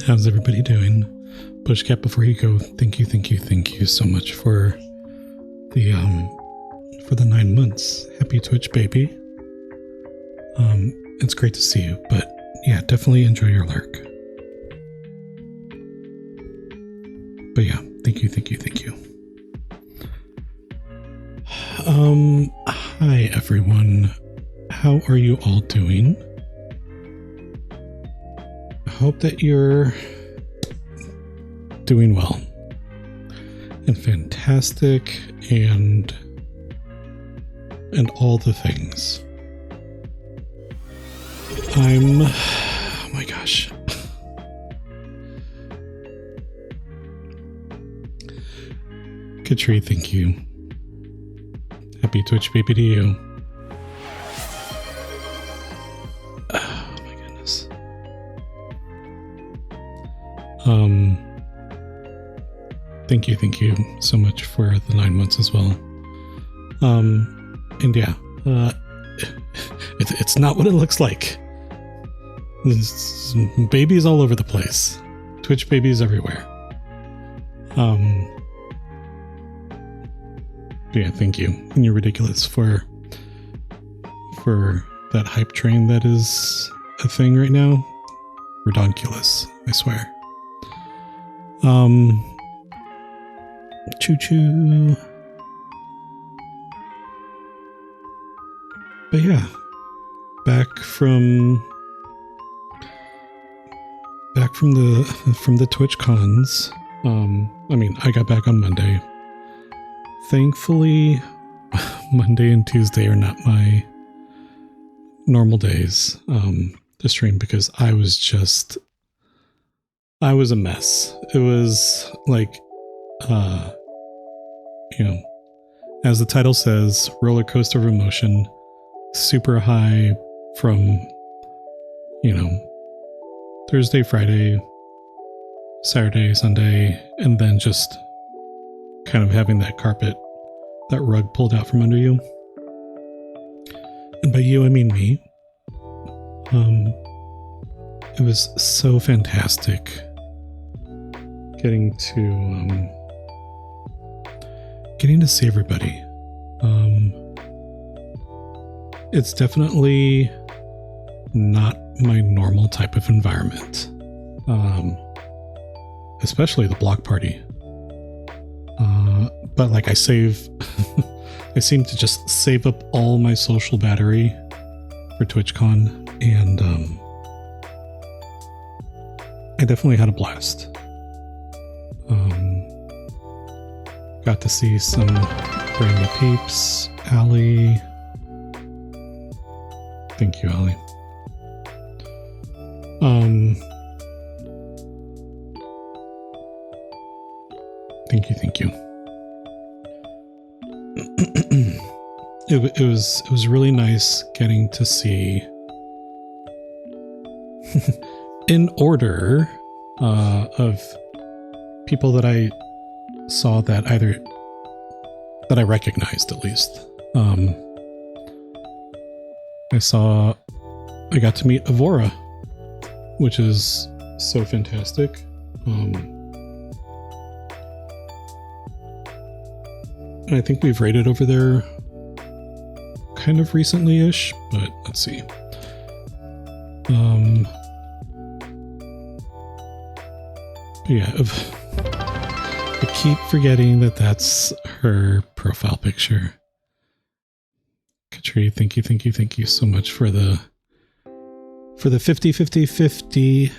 How's everybody doing? Bushcat, before you go, thank you so much for the 9 months. Happy Twitch, baby. It's great to see you, but yeah, definitely enjoy your lurk. But yeah, thank you. Hi everyone. How are you all doing? I hope that you're doing well and fantastic and all the things. Oh my gosh. Katri, thank you. Happy Twitch baby to you. Oh my goodness. Thank you so much for the 9 months as well. And yeah, it's not what it looks like. There's babies all over the place. Twitch babies everywhere. Yeah, thank you. And you're ridiculous for that hype train that is a thing right now. Redonkulous, I swear. Choo choo. But yeah, back from the Twitch cons. I mean, I got back on Monday. Thankfully, Monday and Tuesday are not my normal days to stream because I was a mess. It was like, as the title says, roller coaster of emotion, super high from, Thursday, Friday, Saturday, Sunday, and then just kind of having that rug pulled out from under you. And by you, I mean me. It was so fantastic getting to see everybody. It's definitely not my normal type of environment, especially the block party. But like I seem to just save up all my social battery for TwitchCon, and I definitely had a blast. Got to see some brand new peeps. Allie. Thank you, Allie. Thank you. It was really nice getting to see in order of people that I saw that I recognized at least. I got to meet Evora, which is so fantastic. And I think we've raided over there kind of recently-ish, but let's see. Yeah, I keep forgetting that that's her profile picture. Katri, thank you so much for the 50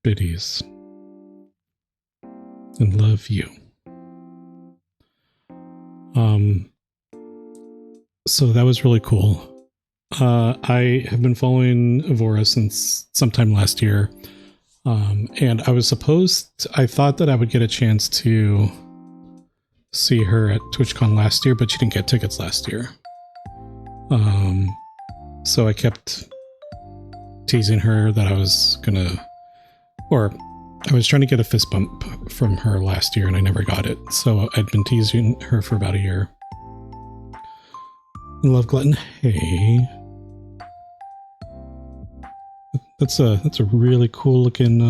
biddies. And love you. So that was really cool. I have been following Evora since sometime last year. And I thought that I would get a chance to see her at TwitchCon last year, but she didn't get tickets last year. So I kept teasing her that I was trying to get a fist bump from her last year and I never got it. So I'd been teasing her for about a year. Love Glutton, hey. That's a really cool looking.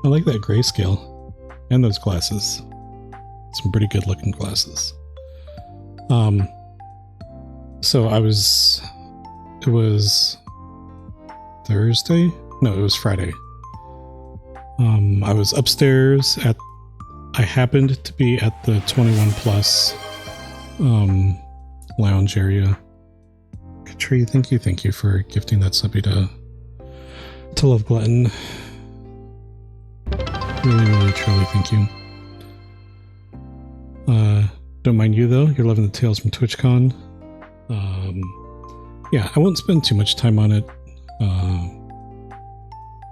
I like that grayscale and those glasses. Some pretty good looking glasses. So it was Thursday? No, it was Friday. I was upstairs I happened to be at the 21 plus lounge area. Tree, thank you for gifting that subbie to Love Glutton. Really, truly thank you. Don't mind you though, you're loving the tales from TwitchCon. Yeah, I won't spend too much time on it.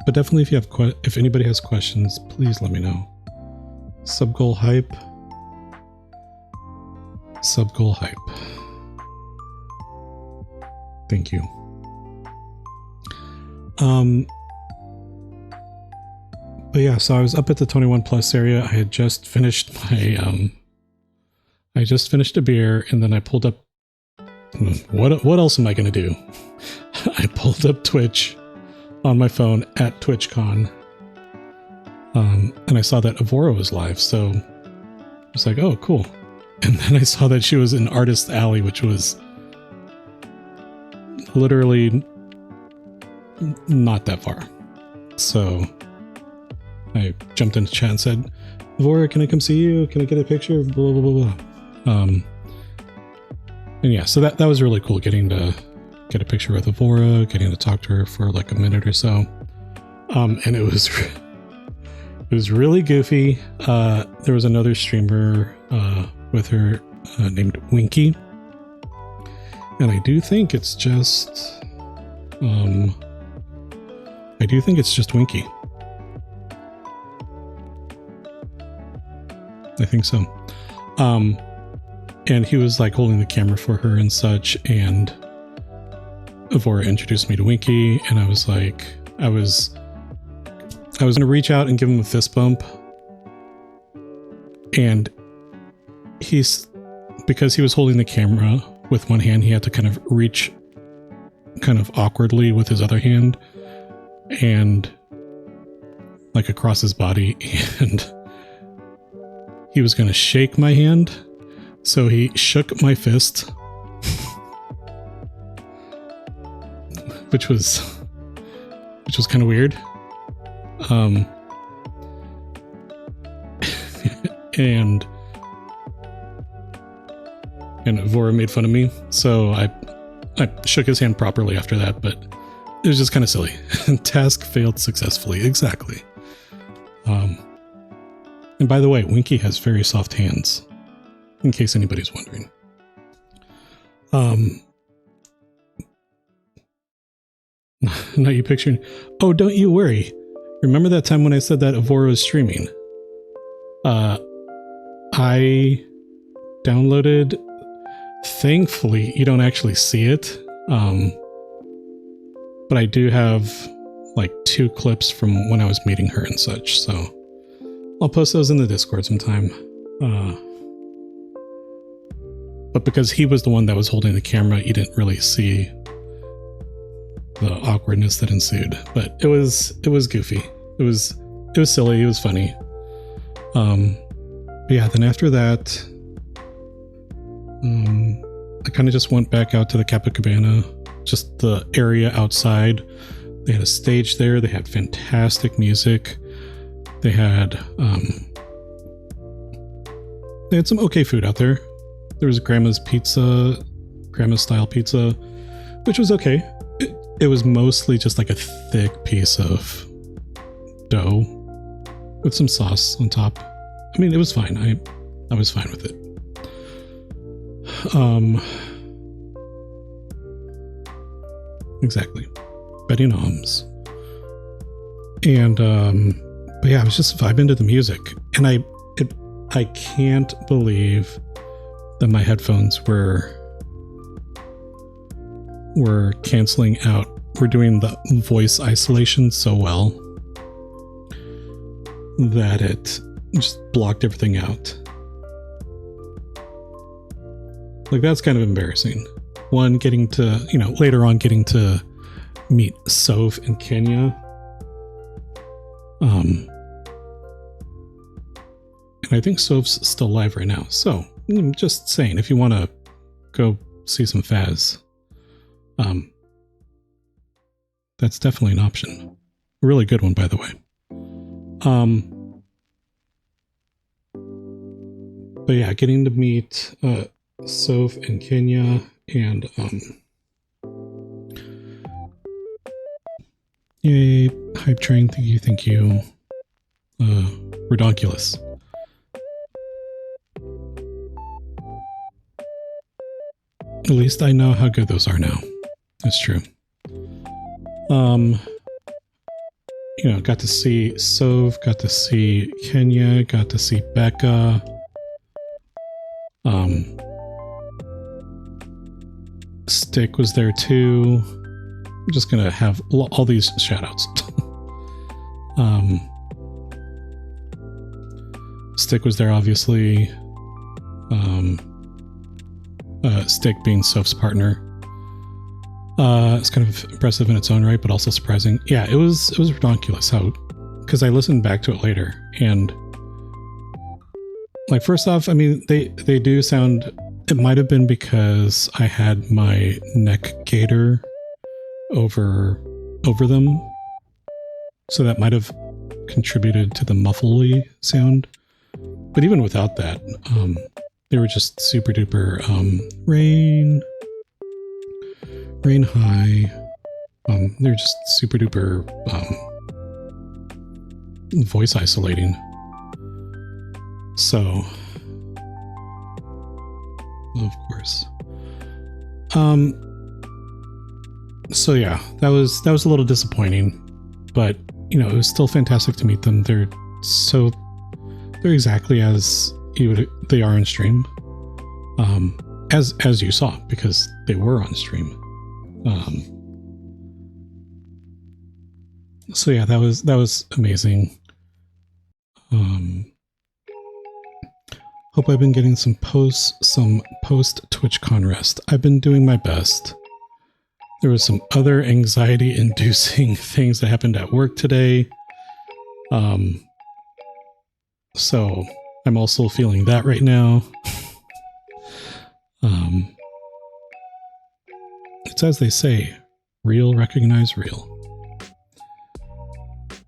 But definitely if anybody has questions, please let me know. Subgoal hype. Thank you. But yeah, so I was up at the 21 plus area. I had just finished my I just finished a beer, and then I pulled up what else am I gonna do? I pulled up Twitch on my phone at TwitchCon. And I saw that Avora was live, so I was like, oh, cool. And then I saw that she was in Artist Alley, which was literally not that far. So I jumped into chat and said, Avora, can I come see you? Can I get a picture? Blah, blah, blah, blah. And yeah, so that was really cool, getting to get a picture with Avora, getting to talk to her for like a minute or so. And it was really goofy. There was another streamer with her named Winky. And I do think it's just Winky. I think so. And he was like holding the camera for her and such, and Avora introduced me to Winky, and I was like, I was gonna reach out and give him a fist bump, and because he was holding the camera with one hand, he had to kind of reach kind of awkwardly with his other hand and like across his body, and he was gonna shake my hand, so he shook my fist, which was kind of weird. And Avora made fun of me, so I shook his hand properly after that, but it was just kind of silly. Task failed successfully. Exactly. And by the way, Winky has very soft hands, in case anybody's wondering. Now you picturing, oh, don't you worry. Remember that time when I said that Avora was streaming? I downloaded, thankfully, you don't actually see it. But I do have like 2 clips from when I was meeting her and such, so I'll post those in the Discord sometime. But because he was the one that was holding the camera, you didn't really see the awkwardness that ensued. But it was goofy. It was silly. It was funny. But yeah, then after that, I kind of just went back out to the Copacabana, just the area outside. They had a stage there. They had fantastic music. They had some okay food out there. There was Grandma's style pizza, which was okay. It was mostly just like a thick piece of dough with some sauce on top. I mean, it was fine. I was fine with it. Exactly. Betty Noms. And but yeah, I was just vibing to the music, and I can't believe that my headphones were canceling out. We're doing the voice isolation so well that it just blocked everything out. Like, that's kind of embarrassing. One, getting to, later on getting to meet Sove and Kenya. And I think Sove's still live right now. So I'm just saying, if you want to go see some Faz, that's definitely an option. A really good one, by the way. But yeah, getting to meet Sove and Kenya and yay, Hype Train, thank you. Redonkulous. At least I know how good those are now. That's true. You know, got to see Sove, got to see Kenya, got to see Becca. Stick was there too. I'm just gonna have all these shoutouts. Stick was there, obviously. Stick being Soph's partner. It's kind of impressive in its own right, but also surprising. Yeah, it was redonkulous how, because I listened back to it later, and like, first off, I mean, they do sound. It might have been because I had my neck gaiter over them, so that might have contributed to the muffly sound. But even without that, they were just super duper rain high. They're just super duper voice isolating. So, of course. So yeah, that was a little disappointing, but you know, it was still fantastic to meet them. They're exactly as they are on stream, as you saw, because they were on stream. So yeah, that was amazing. Hope I've been getting some post TwitchCon rest. I've been doing my best. There was some other anxiety-inducing things that happened at work today. So I'm also feeling that right now. It's as they say, real recognize real.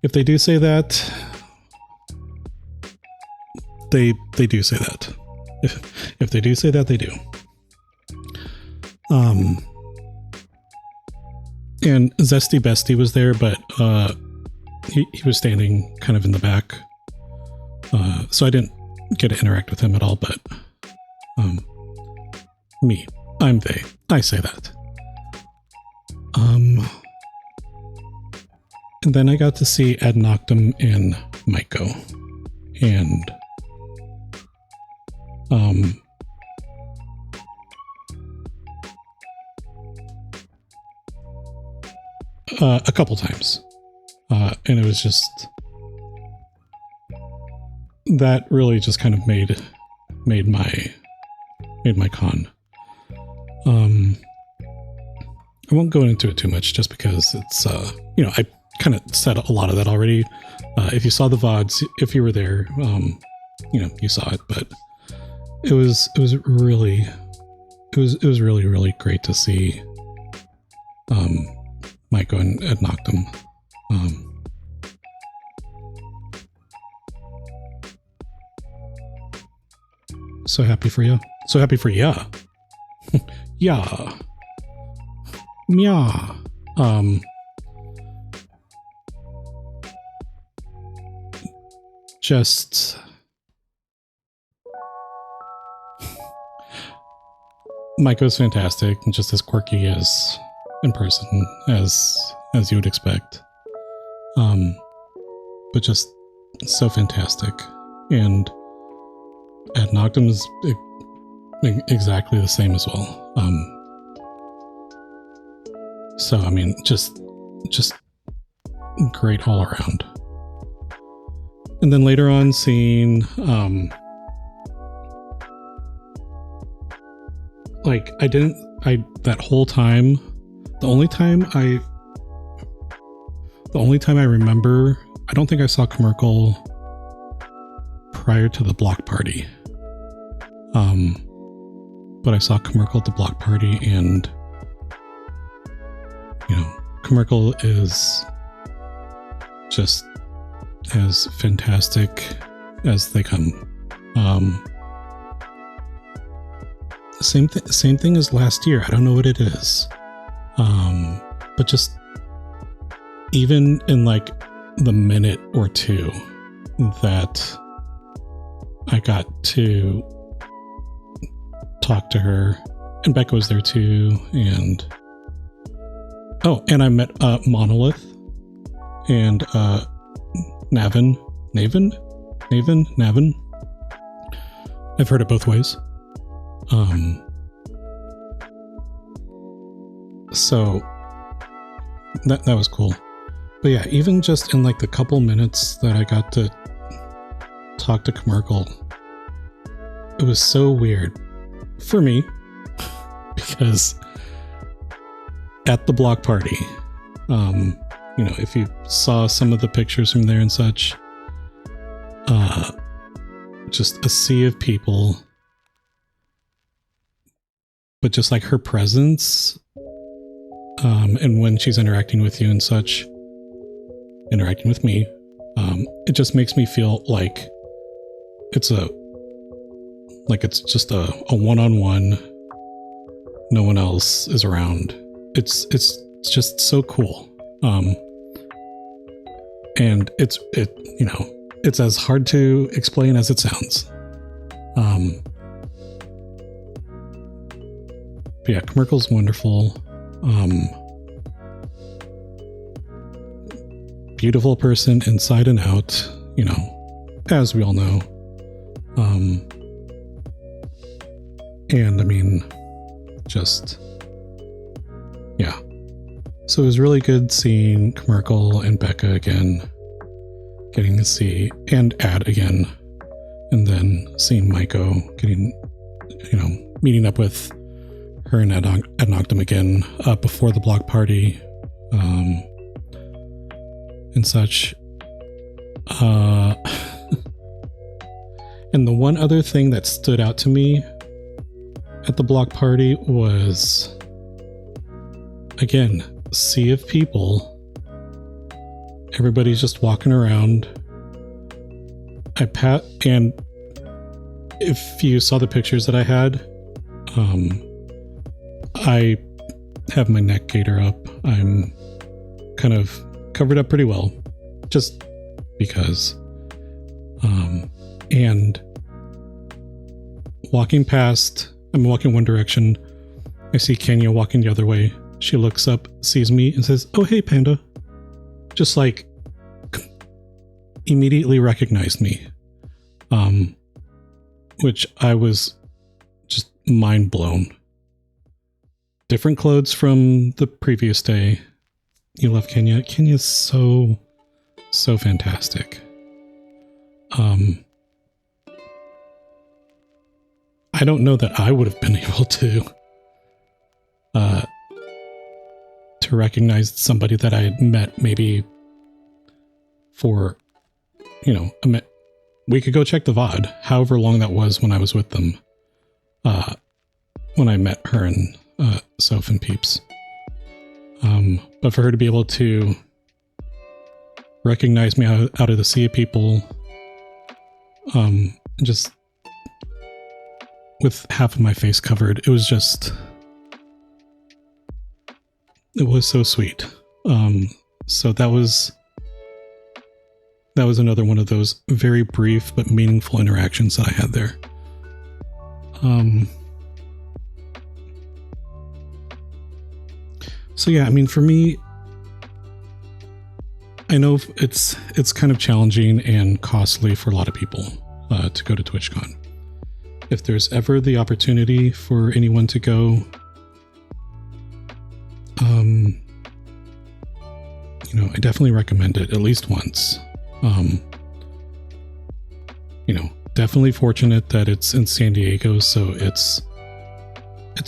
If they do say that, they do say that. If they do say that, they do. And Zesty Bestie was there, but he was standing kind of in the back, so I didn't get to interact with him at all. But I'm they. I say that. And then I got to see Ad Noctum and Maiko, and a couple times, and it was just that really just kind of made my con. I won't go into it too much, just because it's you know, I kind of said a lot of that already. If you saw the VODs, if you were there, you know, you saw it, but it was really great to see Maiko and Ad Noctum. So happy for ya. So happy for ya. Yeah. Yeah. Just Maiko's fantastic, and just as quirky as in person as you would expect. But just so fantastic. And Ad Noctum is exactly the same as well. So I mean, just great all around. And then later on, seeing like that whole time, the only time I The only time I remember, I don't think I saw Kmerkel prior to the block party. But I saw Kmerkel at the block party, and Kmerkel is just as fantastic as they come. Same thing as last year. I don't know what it is. But just even in like the minute or two that I got to talk to her, and Becca was there too, and I met Monolith and Navin. I've heard it both ways. So that was cool. But yeah, even just in like the couple minutes that I got to talk to Kmerkel, it was so weird for me because at the block party, if you saw some of the pictures from there and such, just a sea of people, but just like her presence, and when she's interacting with you and such, interacting with me, it just makes me feel like it's just a one-on-one. No one else is around. It's just so cool. And it's as hard to explain as it sounds. But yeah, Kmerkel's wonderful. Beautiful person inside and out, as we all know. And I mean, just, yeah. So it was really good seeing Kmerkel and Becca again, getting to see, and Ad again, and then seeing Maiko, meeting up with her and Ad Noctem again before the block party, and such. And the one other thing that stood out to me at the block party was, again, sea of people. Everybody's just walking around. And if you saw the pictures that I had, I have my neck gaiter up. I'm kind of covered up pretty well, just because. And walking past, I'm walking one direction. I see Kenya walking the other way. She looks up, sees me, and says, "Oh, hey, Panda." Just like immediately recognized me. Which I was just mind blown. Different clothes from the previous day. You love Kenya. Kenya's so fantastic. I don't know that I would have been able to recognize somebody that I had met maybe for, a week ago. Check the VOD, however long that was when I was with them, when I met her and Soph and Peeps. But for her to be able to recognize me out of the sea of people, just with half of my face covered, it was so sweet. So that was another one of those very brief but meaningful interactions that I had there. So yeah, I mean, for me, I know it's kind of challenging and costly for a lot of people to go to TwitchCon. If there's ever the opportunity for anyone to go, I definitely recommend it at least once. Definitely fortunate that it's in San Diego, so it's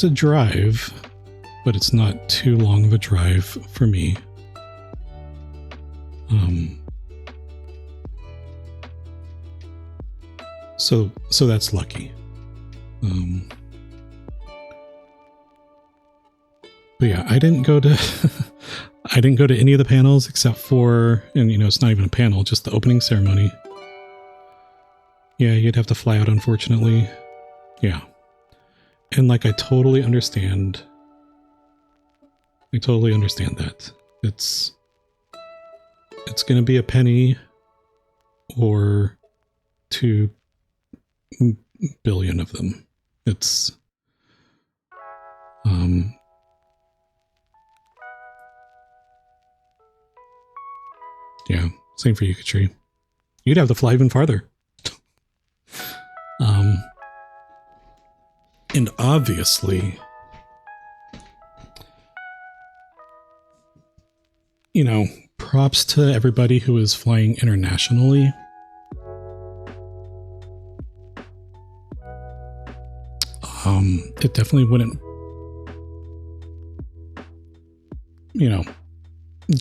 a drive, but it's not too long of a drive for me. Um, so that's lucky. But yeah, I didn't go to I didn't go to any of the panels except for, and it's not even a panel, just the opening ceremony. Yeah, you'd have to fly out, unfortunately. Yeah. And I totally understand. I totally understand that. It's going to be a penny or 2 billion of them. It's yeah, same for you, Katri. You'd have to fly even farther. And obviously, props to everybody who is flying internationally. It definitely wouldn't,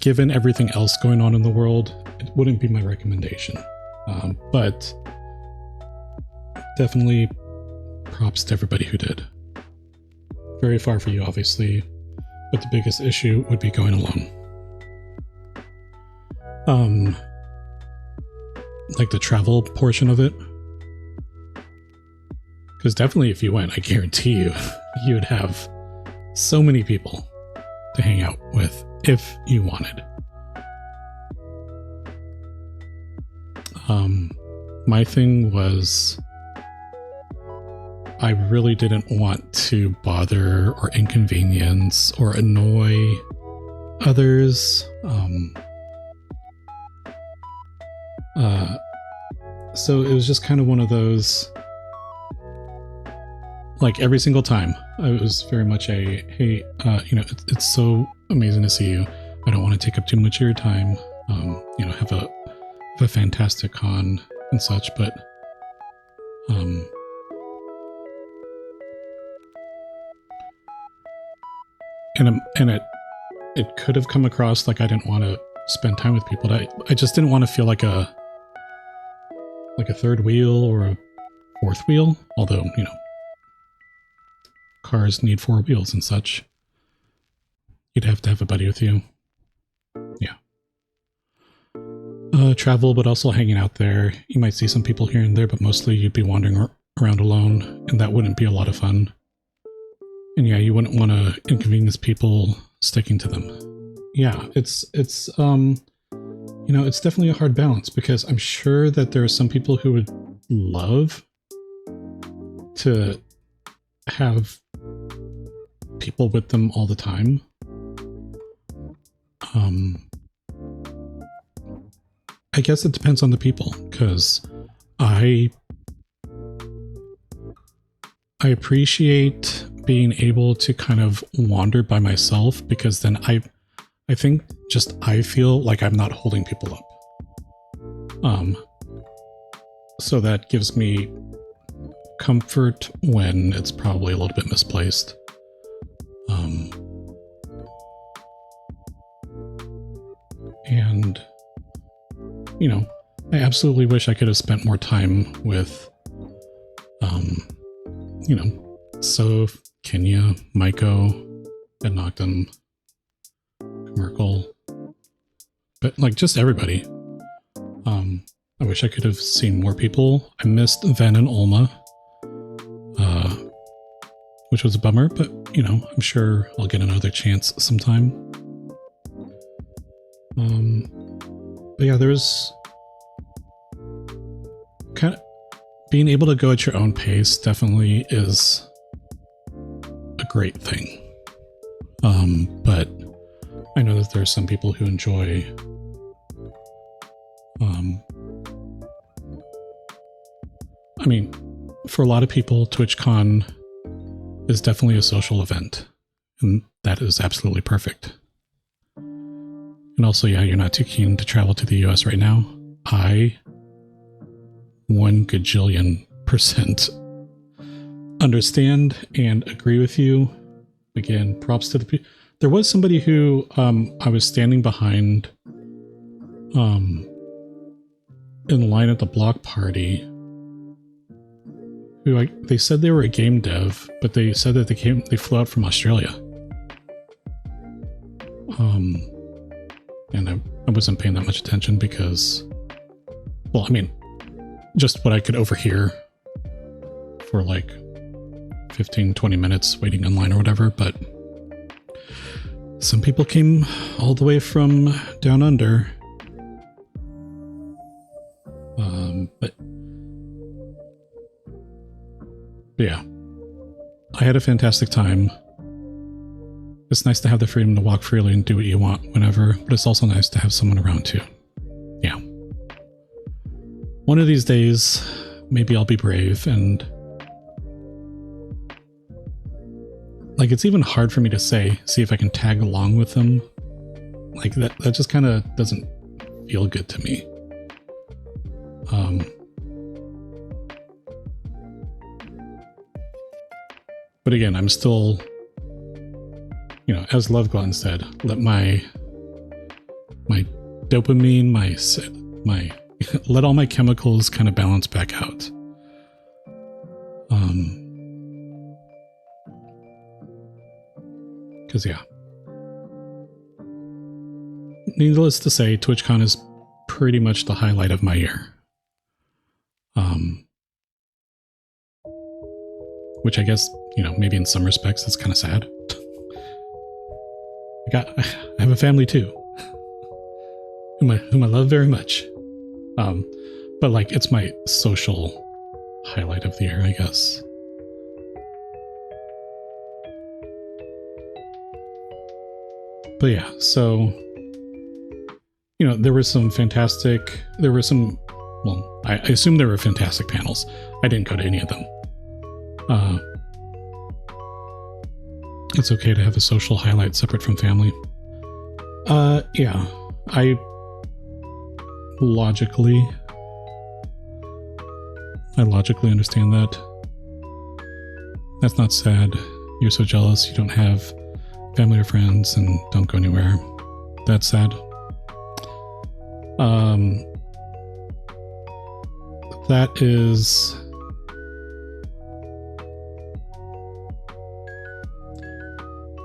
given everything else going on in the world, it wouldn't be my recommendation. But definitely props to everybody who did. Very far for you, obviously, but the biggest issue would be going alone. The travel portion of it. Because definitely if you went, I guarantee you, you would have so many people to hang out with if you wanted. My thing was, I really didn't want to bother or inconvenience or annoy others. So it was just kind of one of those, every single time, I was very much a, hey, it's so amazing to see you. I don't want to take up too much of your time. Have a fantastic con and such, but and it could have come across like I didn't want to spend time with people. I just didn't want to feel like a third wheel or a fourth wheel, although, cars need 4 wheels and such. You'd have to have a buddy with you. Yeah. Travel, but also hanging out there. You might see some people here and there, but mostly you'd be wandering around alone, and that wouldn't be a lot of fun. And yeah, you wouldn't want to inconvenience people sticking to them. Yeah, it's definitely a hard balance, because I'm sure that there are some people who would love to have people with them all the time. I guess it depends on the people, because I appreciate being able to kind of wander by myself, because then I think I feel like I'm not holding people up. So that gives me comfort when it's probably a little bit misplaced. And I absolutely wish I could have spent more time with Soph, Kenya, Maiko, Ed Noctum, Merkel, but just everybody. I wish I could have seen more people. I missed Ven and Olma, which was a bummer, but I'm sure I'll get another chance sometime. But yeah, there's kind of being able to go at your own pace definitely is a great thing. But I know that there's some people who enjoy for a lot of people, TwitchCon is definitely a social event, and that is absolutely perfect. And also, yeah, you're not too keen to travel to the US right now. I 1 gajillion% understand and agree with you. Again, props to the people. There was somebody who I was standing behind in line at the block party who they said they were a game dev, but they said that they flew out from Australia. And I wasn't paying that much attention because, well, I mean, just what I could overhear for like 15, 20 minutes waiting in line or whatever, but some people came all the way from down under. But yeah, I had a fantastic time. It's nice to have the freedom to walk freely and do what you want whenever, but it's also nice to have someone around too. Yeah. One of these days, maybe I'll be brave and like, it's even hard for me to see if I can tag along with them. Like that just kind of doesn't feel good to me. But again, I'm still, you know, as Love Glutton said, let my dopamine, my let all my chemicals kind of balance back out. Because yeah, needless to say, TwitchCon is pretty much the highlight of my year. Which I guess, you know, maybe in some respects it's kind of sad. I have a family too, whom I love very much. But like, it's my social highlight of the year, I guess. But yeah, so, you know, there were some, well, I assume there were fantastic panels. I didn't go to any of them. It's okay to have a social highlight separate from family. Yeah, I logically understand that. That's not sad. You're so jealous you don't have family or friends and don't go anywhere. That's sad. That is...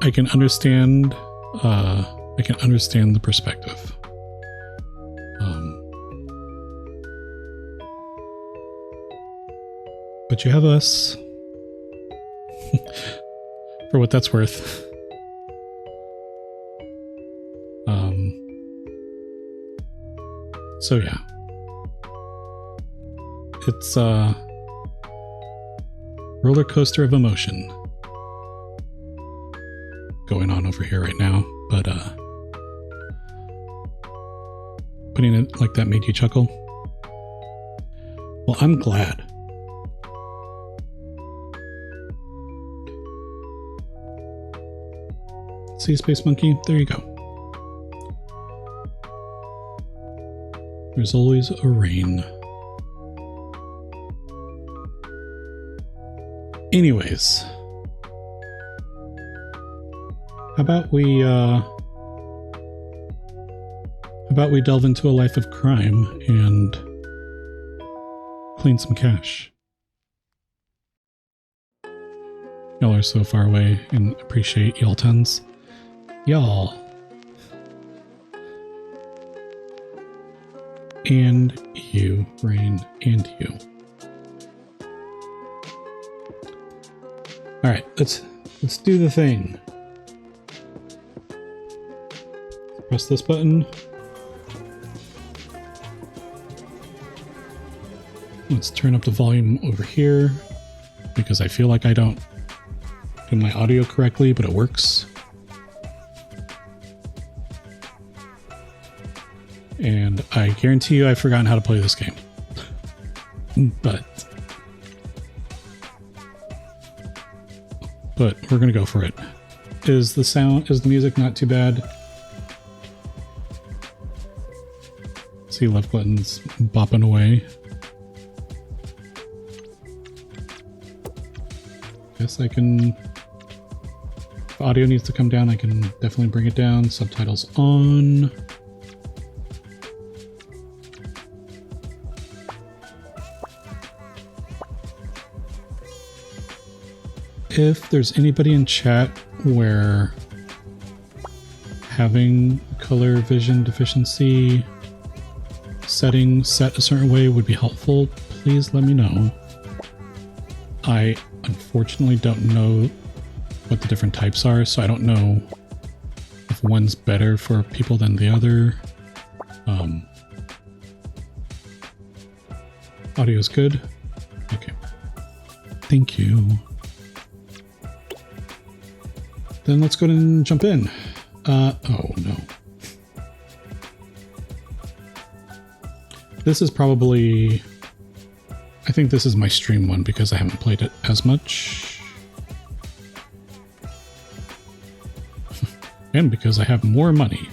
I can understand the perspective. But you have us. For what that's worth. So yeah. It's a roller coaster of emotion going on over here right now, but putting it like that made you chuckle? Well, I'm glad. See, Space Monkey? There you go. There's always a rain. Anyways, how about we delve into a life of crime and clean some cash? Y'all are so far away and appreciate y'all tons. Y'all. And you, Rain, and you. Alright, let's do the thing. Press this button. Let's turn up the volume over here because I feel like I don't do my audio correctly, but it works. And I guarantee you I've forgotten how to play this game. But we're gonna go for it. Is the music not too bad? See Love Glutton's bopping away. Guess I can... If audio needs to come down, I can definitely bring it down. Subtitles on. if there's anybody in chat where having color vision deficiency settings set a certain way would be helpful, please let me know. I unfortunately don't know what the different types are, so I don't know if one's better for people than the other. Audio is good. Okay. Thank you. Then let's go ahead and jump in. Oh no. This is probably... I think this is my stream one because I haven't played it as much. And because I have more money.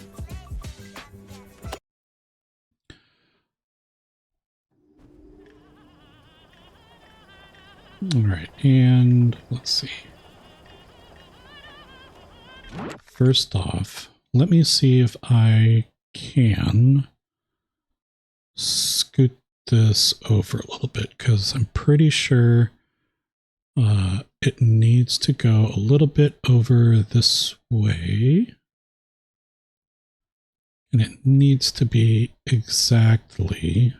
Alright, and let's see. First off, let me see if I can scoot this over a little bit, because I'm pretty sure it needs to go a little bit over this way. And it needs to be exactly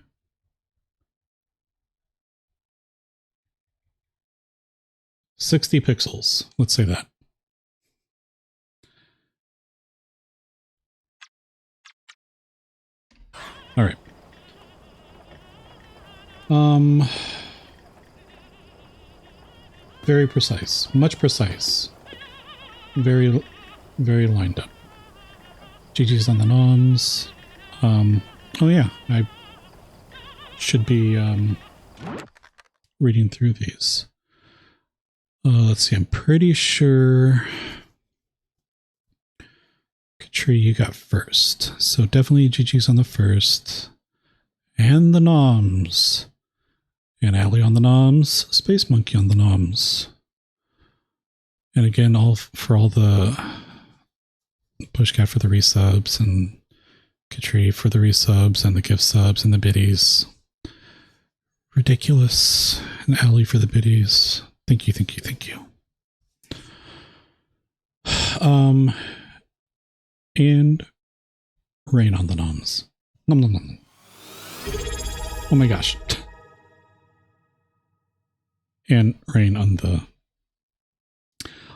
60 pixels. Let's say that. All right. Very precise, much precise. Very, very lined up. GG's on the noms. Oh yeah, I should be reading through these. Let's see, I'm pretty sure Katri, you got first. So definitely GG's on the first. And the noms. And Allie on the noms. Space Monkey on the noms. And again, for all the Pushcat for the resubs, and Katri for the resubs, and the gift subs, and the biddies. Ridiculous. And Allie for the biddies. Thank you, thank you, thank you. And rain on the noms. Nom nom nom. Oh my gosh. And rain on the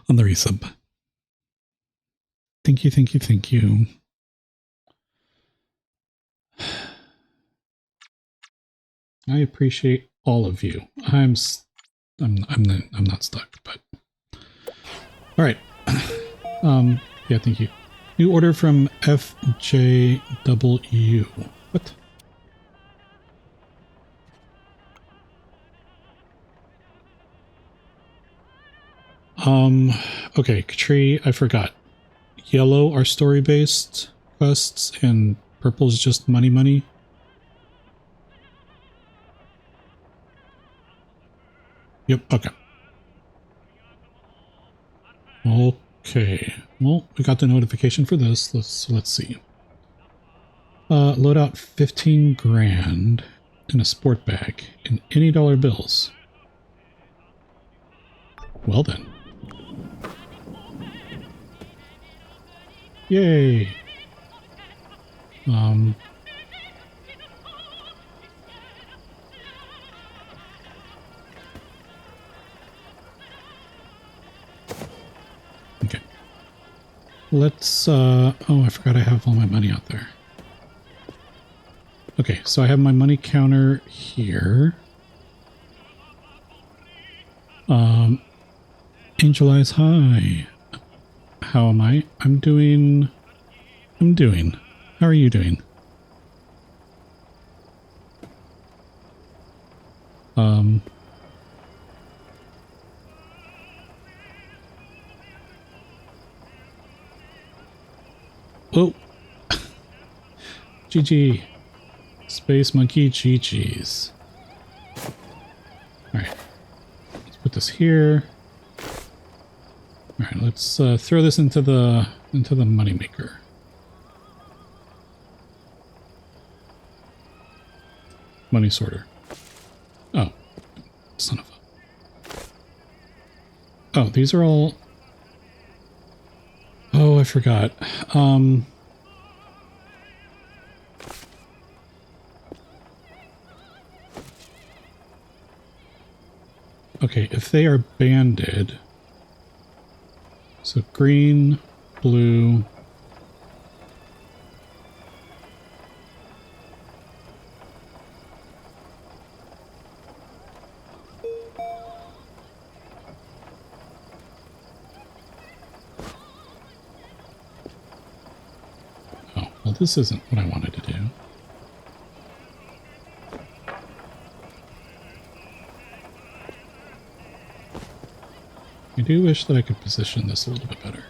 resub. Thank you, thank you, thank you. I appreciate all of you. I'm not stuck, but all right. Yeah, thank you. New order from FJW. What? Okay, Katri, I forgot. Yellow are story-based quests, and purple is just money money. Yep, okay. Okay, well, we got the notification for this. Let's see. Load out 15 grand in a sport bag in any dollar bills. Well then. Yay! Okay. Let's, oh, I forgot I have all my money out there. Okay, so I have my money counter here. Angel Eyes, hi. How am I? I'm doing. How are you doing? Oh. GG. Space Monkey GG's. Alright. Let's put this here. Alright, let's throw this into the moneymaker. Money sorter. Oh. Son of a... Oh, these are all... Oh, I forgot. Okay, if they are banded... So green, blue... Oh, well, this isn't what I wanted to do. I do wish that I could position this a little bit better.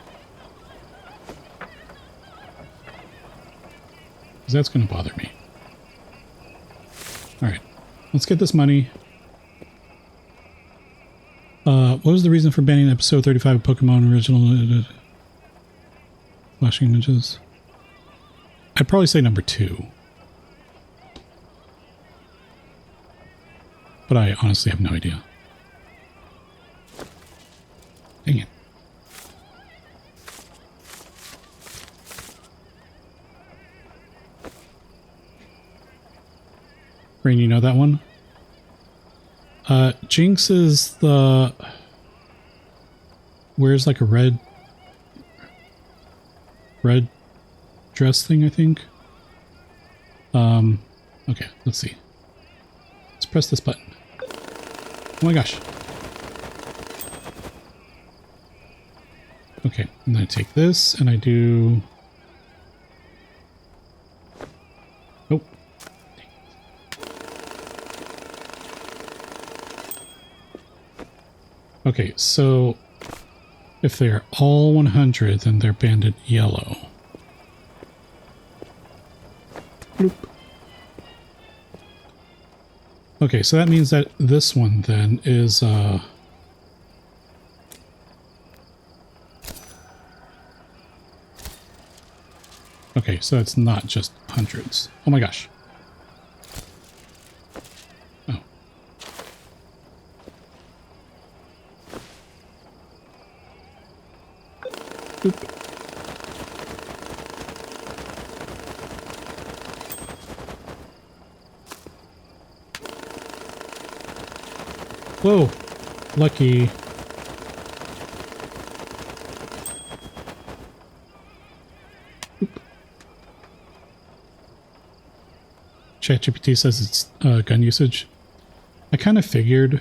Because that's going to bother me. Alright, let's get this money. What was the reason for banning episode 35 of Pokemon original flashing images? I'd probably say number 2. But I honestly have no idea. Dang it. Rain, you know that one? Jinx is the... Wears like a red dress thing, I think. Okay, let's see. Let's press this button. Oh my gosh. Okay, and then I take this and I do... Nope. Okay, so if they're all 100, then they're banded yellow. Bloop. Okay, so that means that this one then is okay, so it's not just hundreds. Oh my gosh. Oh. Boop. Whoa, lucky. ChatGPT says it's gun usage. I kind of figured.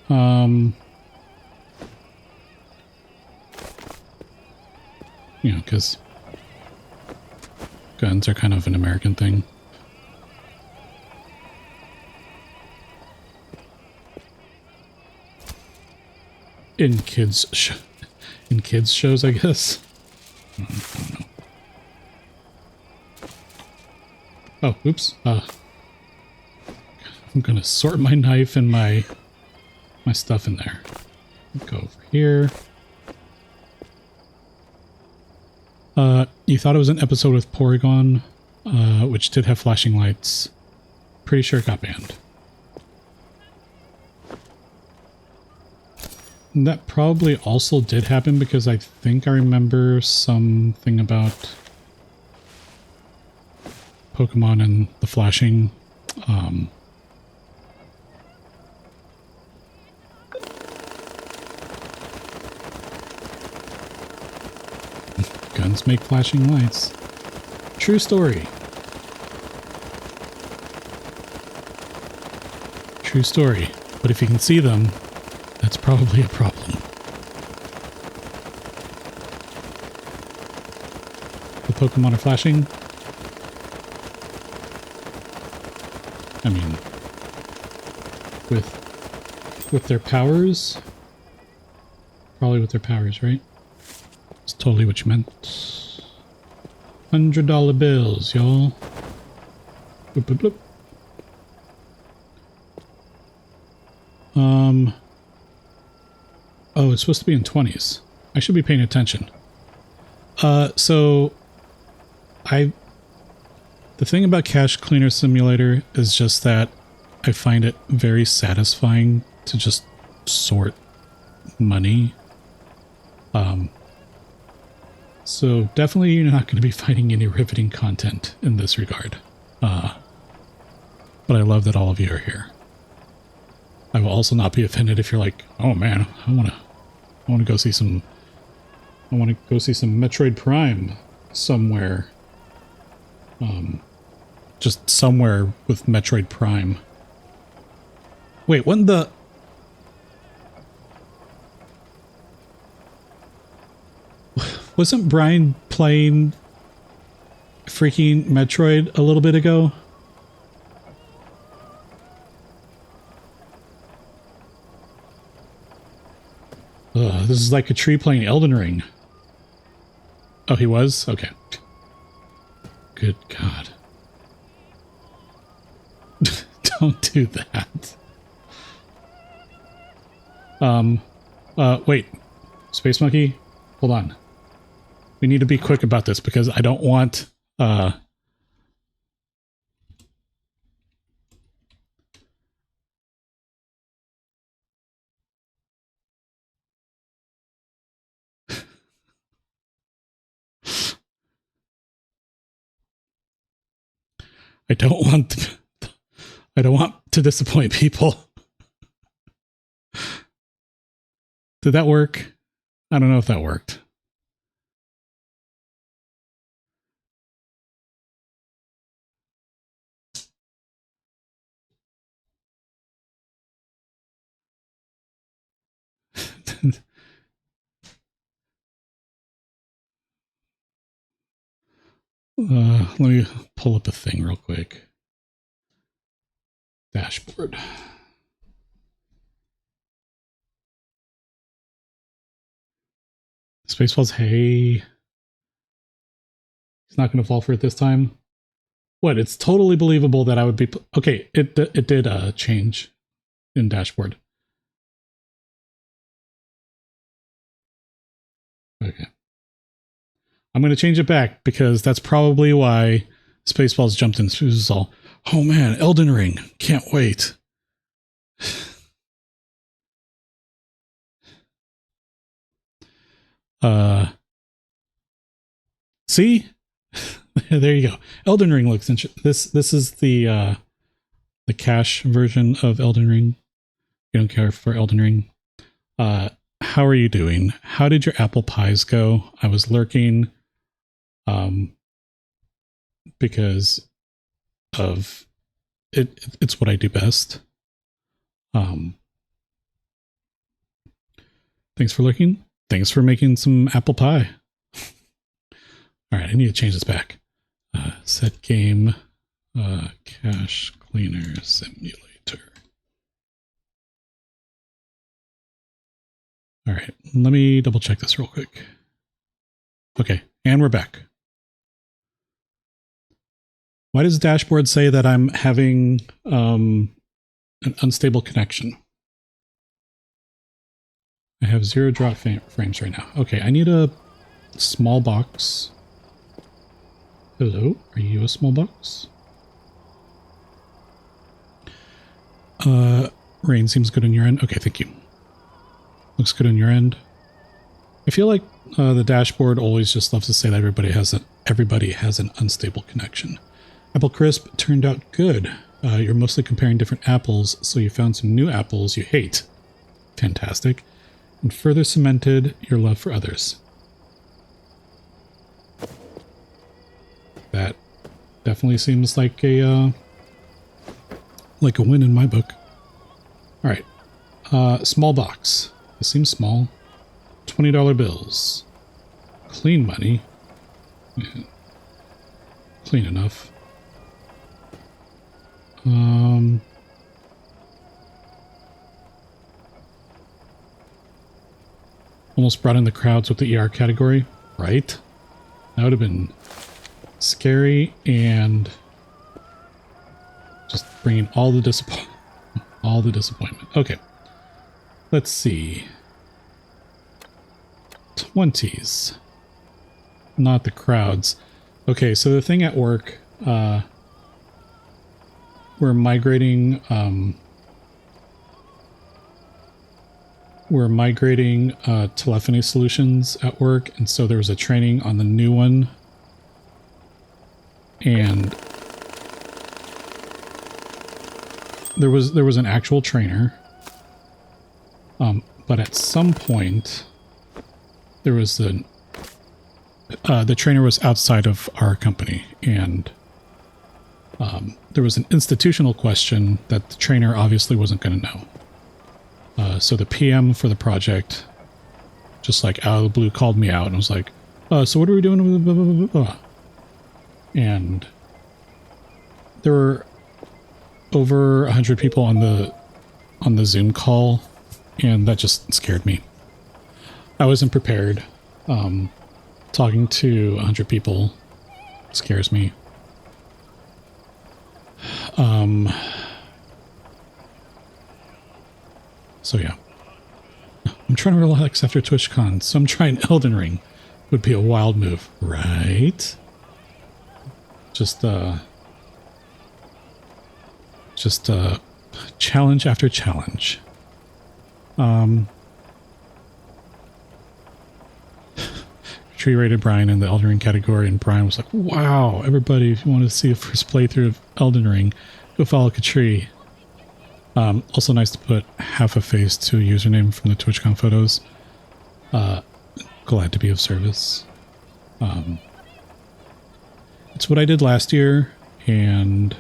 You know, because guns are kind of an American thing. In kids shows, I guess. I don't know. Oh, oops. I'm gonna sort my knife and my stuff in there. Go over here. You thought it was an episode with Porygon, which did have flashing lights. Pretty sure it got banned. And that probably also did happen because I think I remember something about Pokemon and the flashing. Guns make flashing lights. True story. True story. But if you can see them, that's probably a problem. The Pokemon are flashing. I mean, with their powers, probably with their powers, right? That's totally what you meant. $100 bills, y'all. Bloop, bloop, bloop. Oh, it's supposed to be in 20s. I should be paying attention. So the thing about Cash Cleaner Simulator is just that I find it very satisfying to just sort money So definitely you're not going to be finding any riveting content in this regard. But I love that all of you are here. I will also not be offended if you're like, oh man, I want to go see some Metroid Prime somewhere. Just somewhere with Metroid Prime. Wait, when the... Wasn't Brian playing freaking Metroid a little bit ago? Ugh, this is like a tree playing Elden Ring. Oh, he was? Okay. Good God. Don't do that. Wait. Space Monkey? Hold on. We need to be quick about this because I don't want, I don't want to disappoint people. Did that work? I don't know if that worked. Let me pull up a thing real quick. Dashboard. Spaceballs, hey. He's not going to fall for it this time. What? It's totally believable that I would be... Okay, it did change in dashboard. Okay. I'm going to change it back because that's probably why Spaceballs jumped in. It was all, oh man, Elden Ring. Can't wait. See? There you go. Elden Ring looks interesting. This is the cache version of Elden Ring. You don't care for Elden Ring. How are you doing? How did your apple pies go? I was lurking because of it's what I do best. Thanks for lurking. Thanks for making some apple pie. All right, I need to change this back. Set game cache cleaner simulator. All right, let me double check this real quick. Okay, and we're back. Why does dashboard say that I'm having an unstable connection? I have 0 drop frames right now. Okay, I need a small box. Hello, are you a small box? Rain seems good on your end. Okay, thank you. Looks good on your end. I feel like the dashboard always just loves to say that everybody has an unstable connection. Apple Crisp turned out good. You're mostly comparing different apples, so you found some new apples you hate. Fantastic. And further cemented your love for others. That definitely seems like a win in my book. All right, small box. This seems small. $20 bills. Clean money. Yeah. Clean enough. Almost brought in the crowds with the ER category, right? That would have been scary and just bringing all the disappointment. Okay. Let's see. 20s. Not the crowds. Okay, so the thing at work, we're migrating we're migrating telephony solutions at work, and so there was a training on the new one, and there was an actual trainer, but at some point there was the trainer was outside of our company, and there was an institutional question that the trainer obviously wasn't going to know. So the PM for the project, just like out of the blue, called me out and was like, so what are we doing with blah, blah, blah, blah. And there were over 100 people on the Zoom call, and that just scared me. I wasn't prepared. Talking to 100 people scares me. So yeah. I'm trying to relax after TwitchCon, so I'm trying Elden Ring. Would be a wild move, right? Just challenge after challenge. Tree rated Brian in the Elden Ring category, and Brian was like, wow, everybody, if you want to see a first playthrough of Elden Ring, go follow Katri. Also nice to put half a face to a username from the TwitchCon photos. Glad to be of service. It's what I did last year, and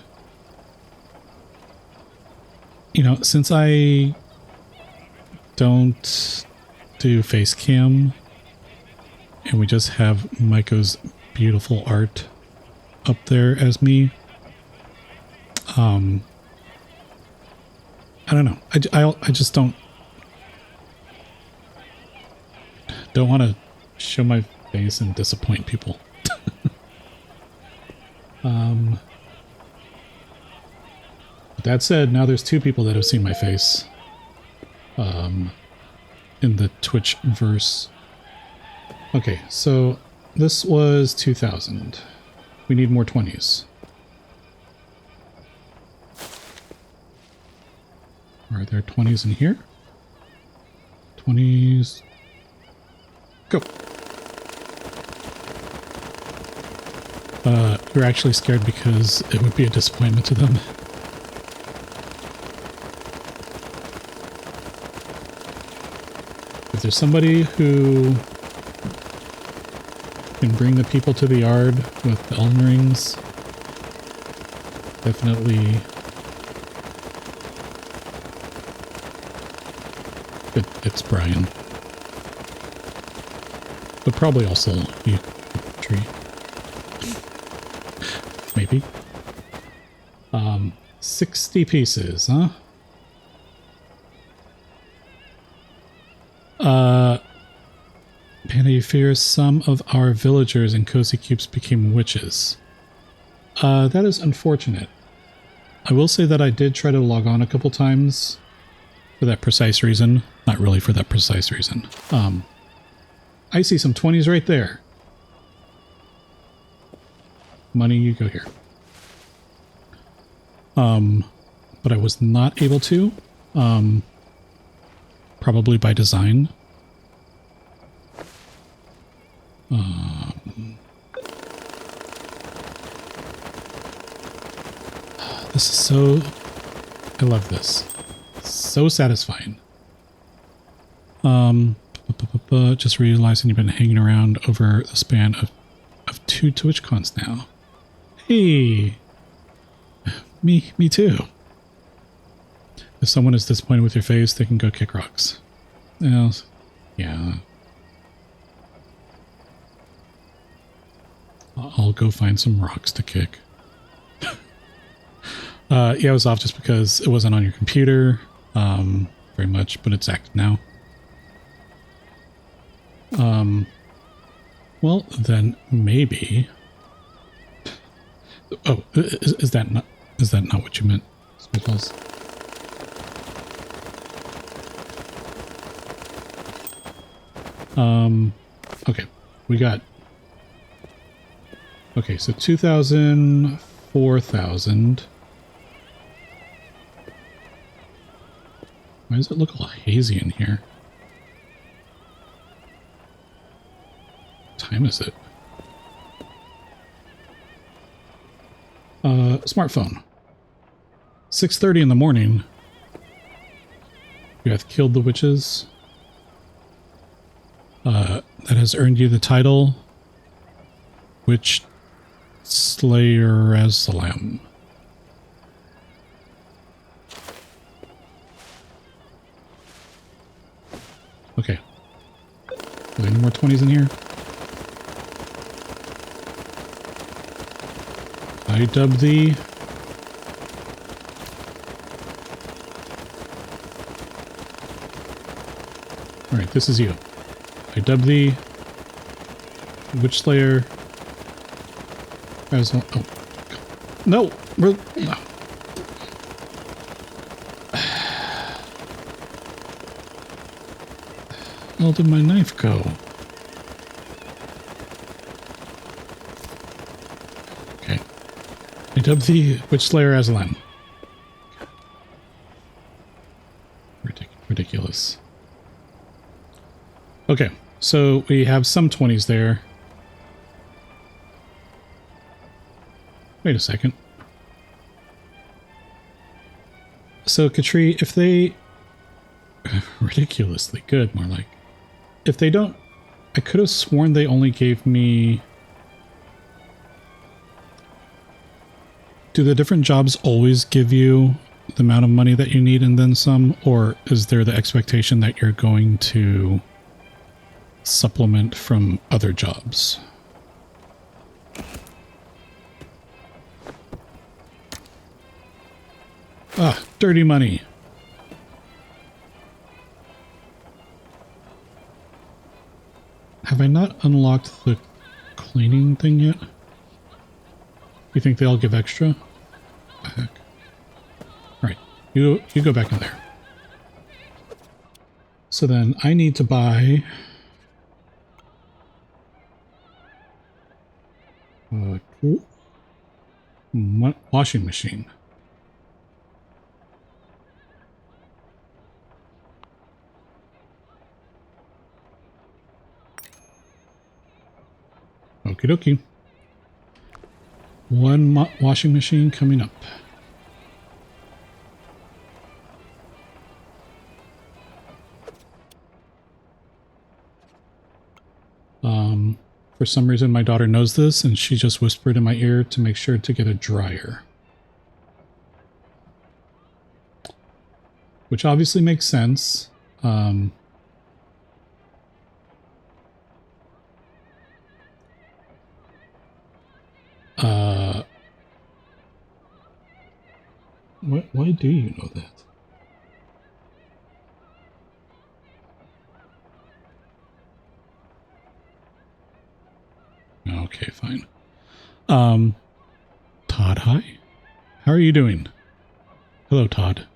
you know, since I don't do face cam and we just have Maiko's beautiful art up there as me, I don't know. I just don't want to show my face and disappoint people. That said, now there's 2 people that have seen my face in the Twitch verse. Okay, so this was 2,000. We need more 20s. Are there 20s in here? 20s. Go. We're actually scared because it would be a disappointment to them. If there's somebody who can bring the people to the yard with the Elden Rings, definitely it's Brian. But probably also you, Tree. Maybe. 60 pieces, huh? Panda fears some of our villagers in Cozy Cubes became witches. That is unfortunate. I will say that I did try to log on a couple times for that precise reason. Not really for that precise reason. I see some 20s right there. Money, you go here. But I was not able to. Probably by design. This is so... I love this. So satisfying. Just realizing you've been hanging around over the span of 2 TwitchCons now. Hey! Me too. If someone is disappointed with your face, they can go kick rocks. Yeah. I'll go find some rocks to kick. Yeah, it was off just because it wasn't on your computer very much, but it's active now. Well, then maybe... Oh, is that not what you meant, Spitballs? Okay, we got... Okay, so 2,000, 4,000. Why does it look all hazy in here? time is it? Smartphone. 6:30 in the morning. You have killed the witches. That has earned you the title Witch Slayer as the Lamb. Okay. Are there any more 20s in here? I dub thee. Alright, this is you. I dub thee. Witch Slayer. As oh. No! No. Where did my knife go? Okay. I dub thee Witch Slayer as Lamb. Ridiculous. Okay, so we have some 20s there. Wait a second. So, Katri, if they... ridiculously good, more like. If they don't... I could have sworn they only gave me... Do the different jobs always give you the amount of money that you need and then some? Or is there the expectation that you're going to supplement from other jobs? Ah, dirty money. Have I not unlocked the cleaning thing yet? You think they all give extra? What the heck? Alright, you go back in there. So then I need to buy... washing machine. Okie dokie. One washing machine coming up. For some reason my daughter knows this and she just whispered in my ear to make sure to get a dryer. Which obviously makes sense. Why do you know that? Okay, fine. Todd, hi. How are you doing? Hello, Todd.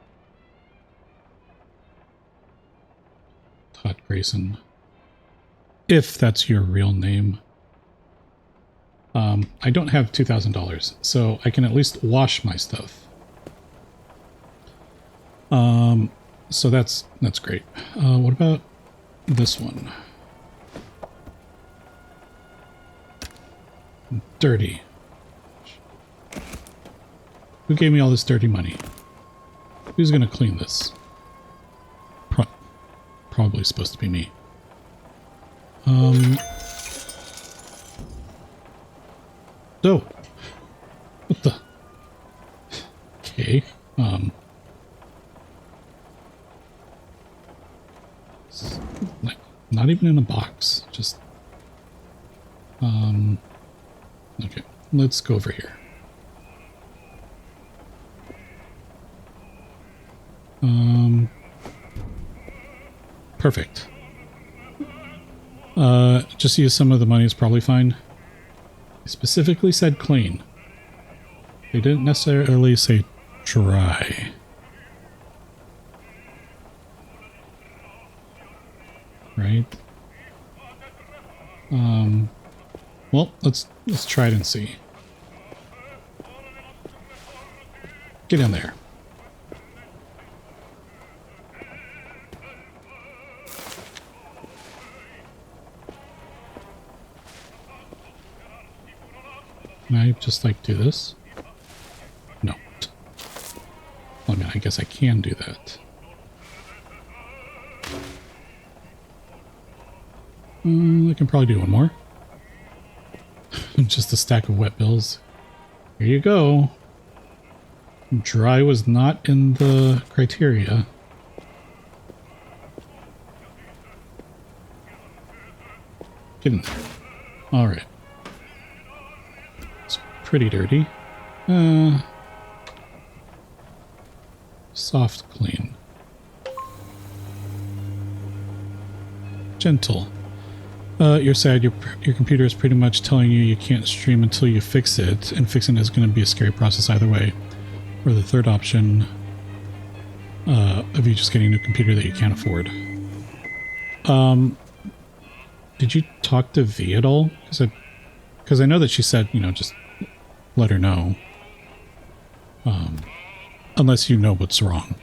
Todd Grayson. If that's your real name. I don't have $2,000, so I can at least wash my stuff. So that's great. What about this one? Dirty. Who gave me all this dirty money? Who's gonna clean this? Probably supposed to be me. Oh! What the? Okay, not even in a box, just... Okay, let's go over here. Perfect. Just use some of the money is probably fine. They specifically said clean. They didn't necessarily say dry. Right? Well, let's try it and see. Get in there. Can I just like do this? No. Well, I mean, I guess I can do that. I can probably do one more. Just a stack of wet bills. Here you go. Dry was not in the criteria. Get in there. Alright. It's pretty dirty. Soft clean. Gentle. You're sad. Your computer is pretty much telling you can't stream until you fix it, and fixing it is going to be a scary process either way. Or the third option of you just getting a new computer that you can't afford. Did you talk to V at all? Because I know that she said, you know, just let her know. Unless you know what's wrong.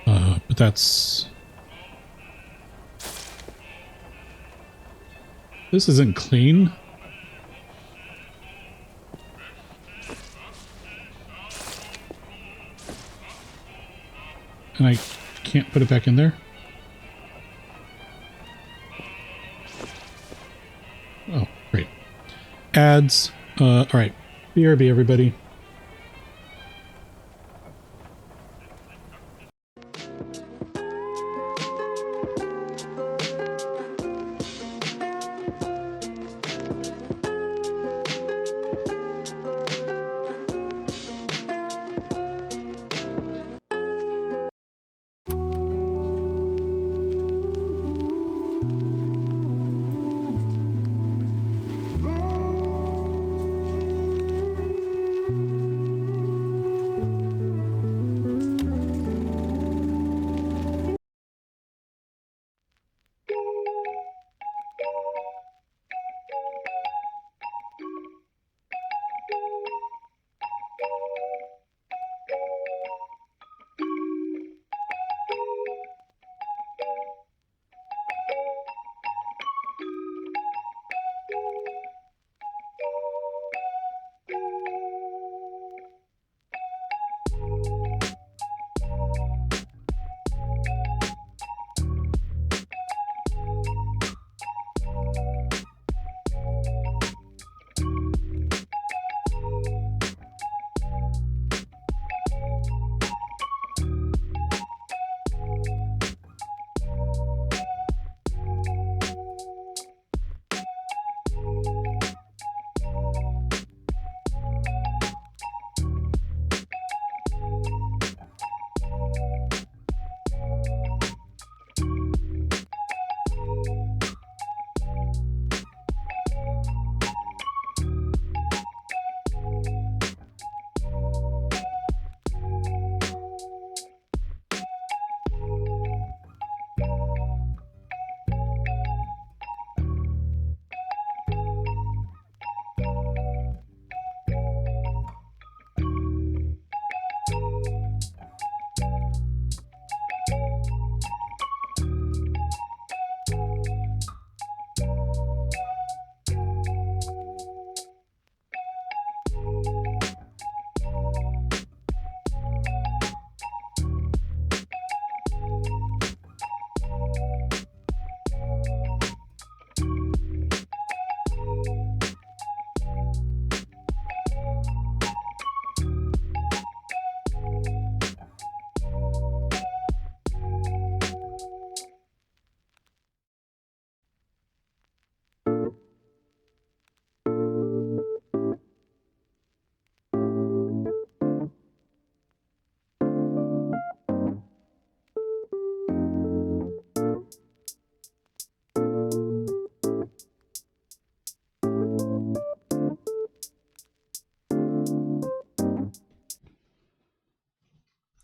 But that's... This isn't clean. And I can't put it back in there? Oh, great. Ads. Alright. BRB, everybody.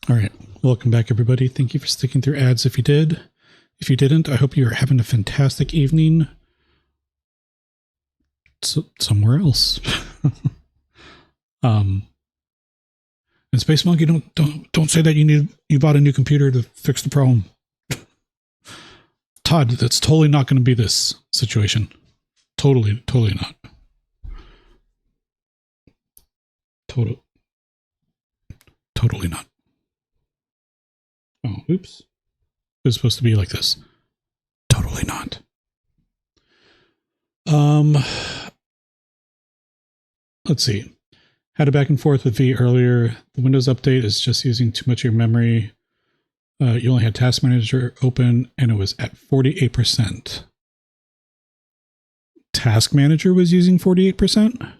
All right. Welcome back, everybody. Thank you for sticking through ads if you did. If you didn't, I hope you're having a fantastic evening somewhere else. And Space Monkey, don't say that you bought a new computer to fix the problem. Todd, that's totally not going to be this situation. Totally not. Totally not. Oh, oops. It was supposed to be like this. Totally not. Let's see. Had a back and forth with V earlier. The Windows update is just using too much of your memory. You only had Task Manager open and it was at 48%. Task Manager was using 48%?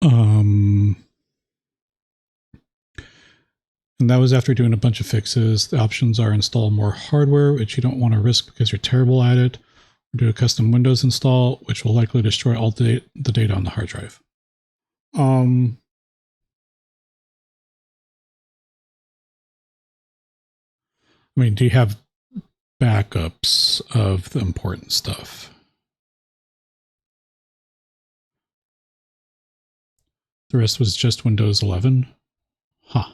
And that was after doing a bunch of fixes. The options are install more hardware, which you don't want to risk because you're terrible at it. Or do a custom Windows install, which will likely destroy all the data on the hard drive. I mean, do you have backups of the important stuff? The rest was just Windows 11? Huh.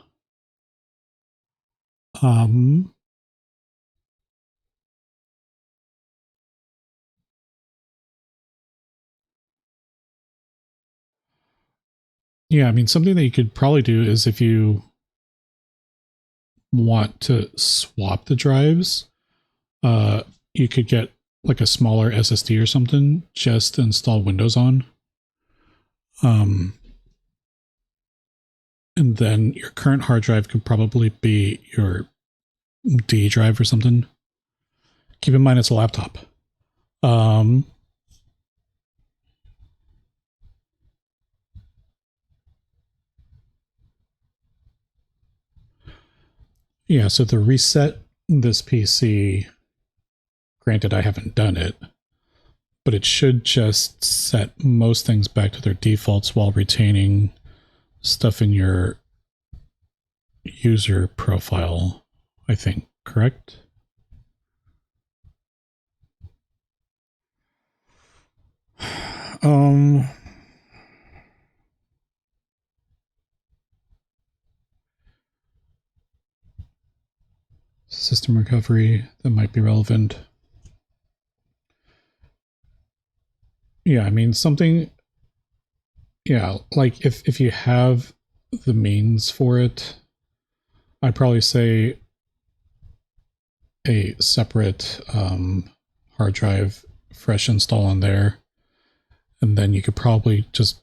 Yeah, I mean, something that you could probably do is if you want to swap the drives, you could get like a smaller SSD or something just to install Windows on. And then your current hard drive could probably be your D drive or something. Keep in mind it's a laptop. Yeah, so to reset this PC, granted I haven't done it, but it should just set most things back to their defaults while retaining stuff in your user profile, I think, correct? System recovery, that might be relevant. Yeah, I mean, something, yeah, like if you have the means for it, I'd probably say a separate hard drive, fresh install on there. And then you could probably just,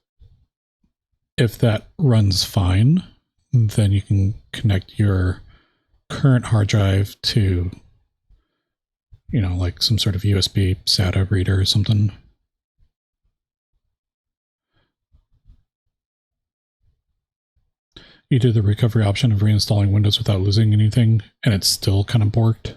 if that runs fine, then you can connect your current hard drive to, you know, like some sort of USB SATA reader or something. You do the recovery option of reinstalling Windows without losing anything, and it's still kind of borked.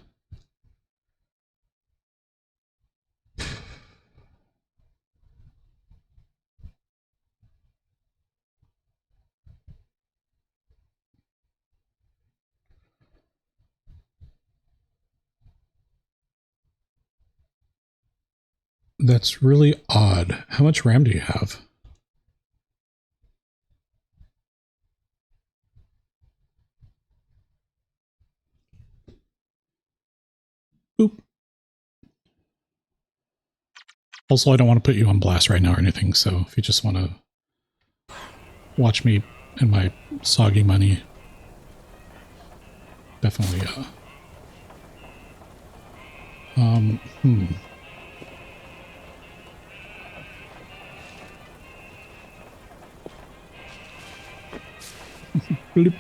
That's really odd. How much RAM do you have? Boop. Also, I don't want to put you on blast right now or anything, so if you just want to watch me and my soggy money, definitely, Bloop.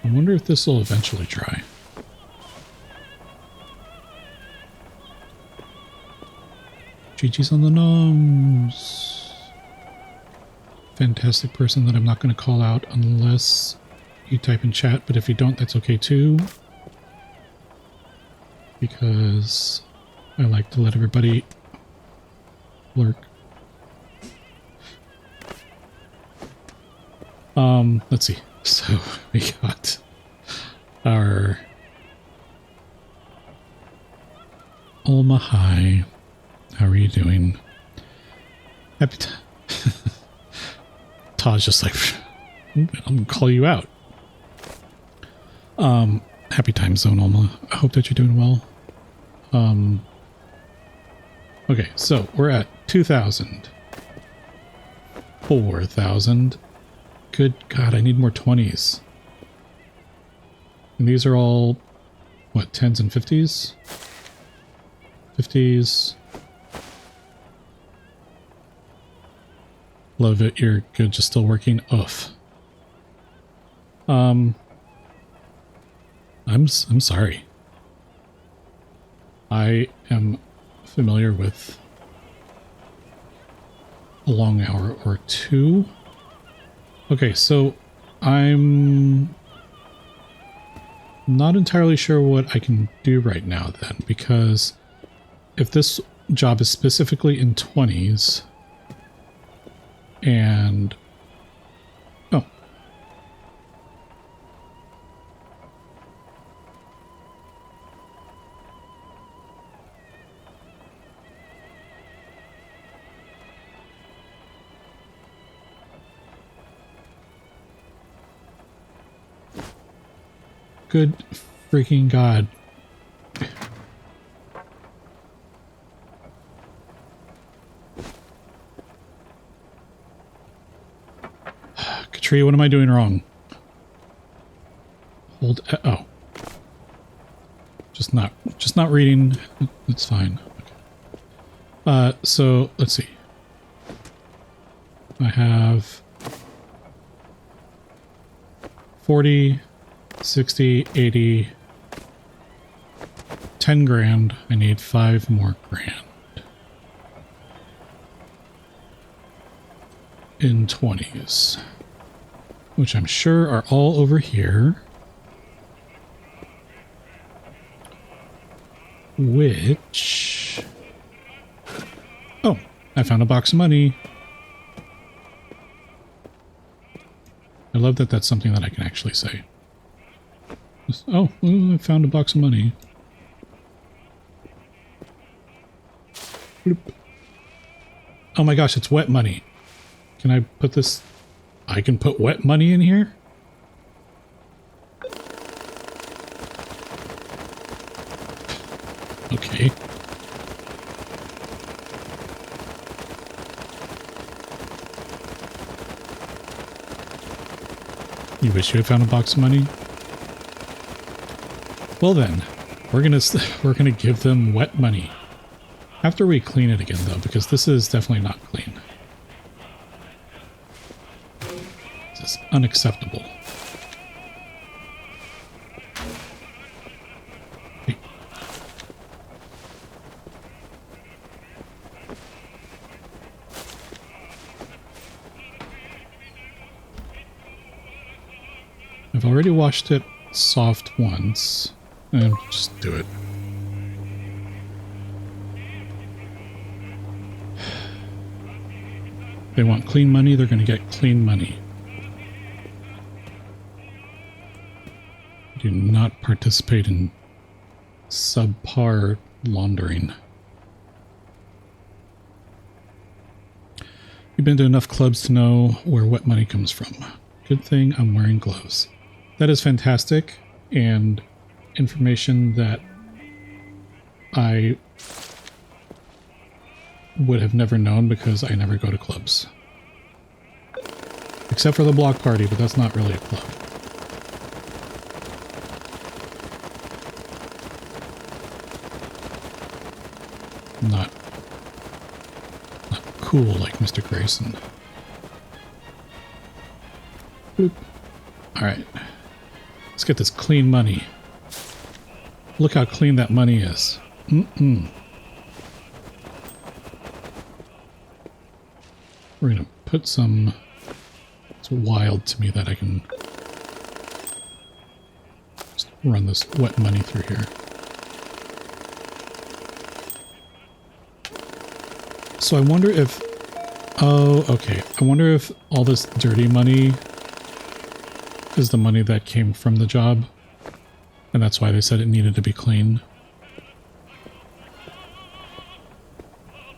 I wonder if this will eventually dry. GG's on the noms. Fantastic person that I'm not going to call out unless you type in chat, but if you don't, that's okay too. Because I like to let everybody lurk. Let's see. So we got our Ulma, hi. How are you doing? Happy Taj just like I'll call you out. Happy time zone, Alma. I hope that you're doing well. Okay, so we're at 2,000. 4,000. Good God, I need more 20s. And these are all, what, 10s and 50s? 50s. Love it, you're good, just still working. Oof. I'm sorry. I am familiar with a long hour or two. Okay, so I'm not entirely sure what I can do right now then, because if this job is specifically in 20s and oh, good freaking God. Katria, what am I doing wrong? Hold, oh. Just not reading. It's fine. Okay. So let's see. I have 40, 60, 80, 10 grand. I need 5 more grand. In 20s. Which I'm sure are all over here. Which... Oh, I found a box of money. I love that that's something that I can actually say. Oh, I found a box of money. Bloop. Oh my gosh, it's wet money. Can I put this... I can put wet money in here? Okay. You wish you had found a box of money? Well then, we're gonna give them wet money. After we clean it again though, because this is definitely not clean. This is unacceptable. Hey. I've already washed it soft once. And just do it. They want clean money, they're going to get clean money. Do not participate in subpar laundering. You've been to enough clubs to know where wet money comes from. Good thing I'm wearing gloves. That is fantastic, and information that I would have never known because I never go to clubs. Except for the block party, but that's not really a club. Not cool like Mr. Grayson. Boop. Alright. Let's get this clean money. Look how clean that money is. Mm-mm. We're gonna put some... It's wild to me that I can just run this wet money through here. So I wonder if... Oh, okay. I wonder if all this dirty money is the money that came from the job. And that's why they said it needed to be clean.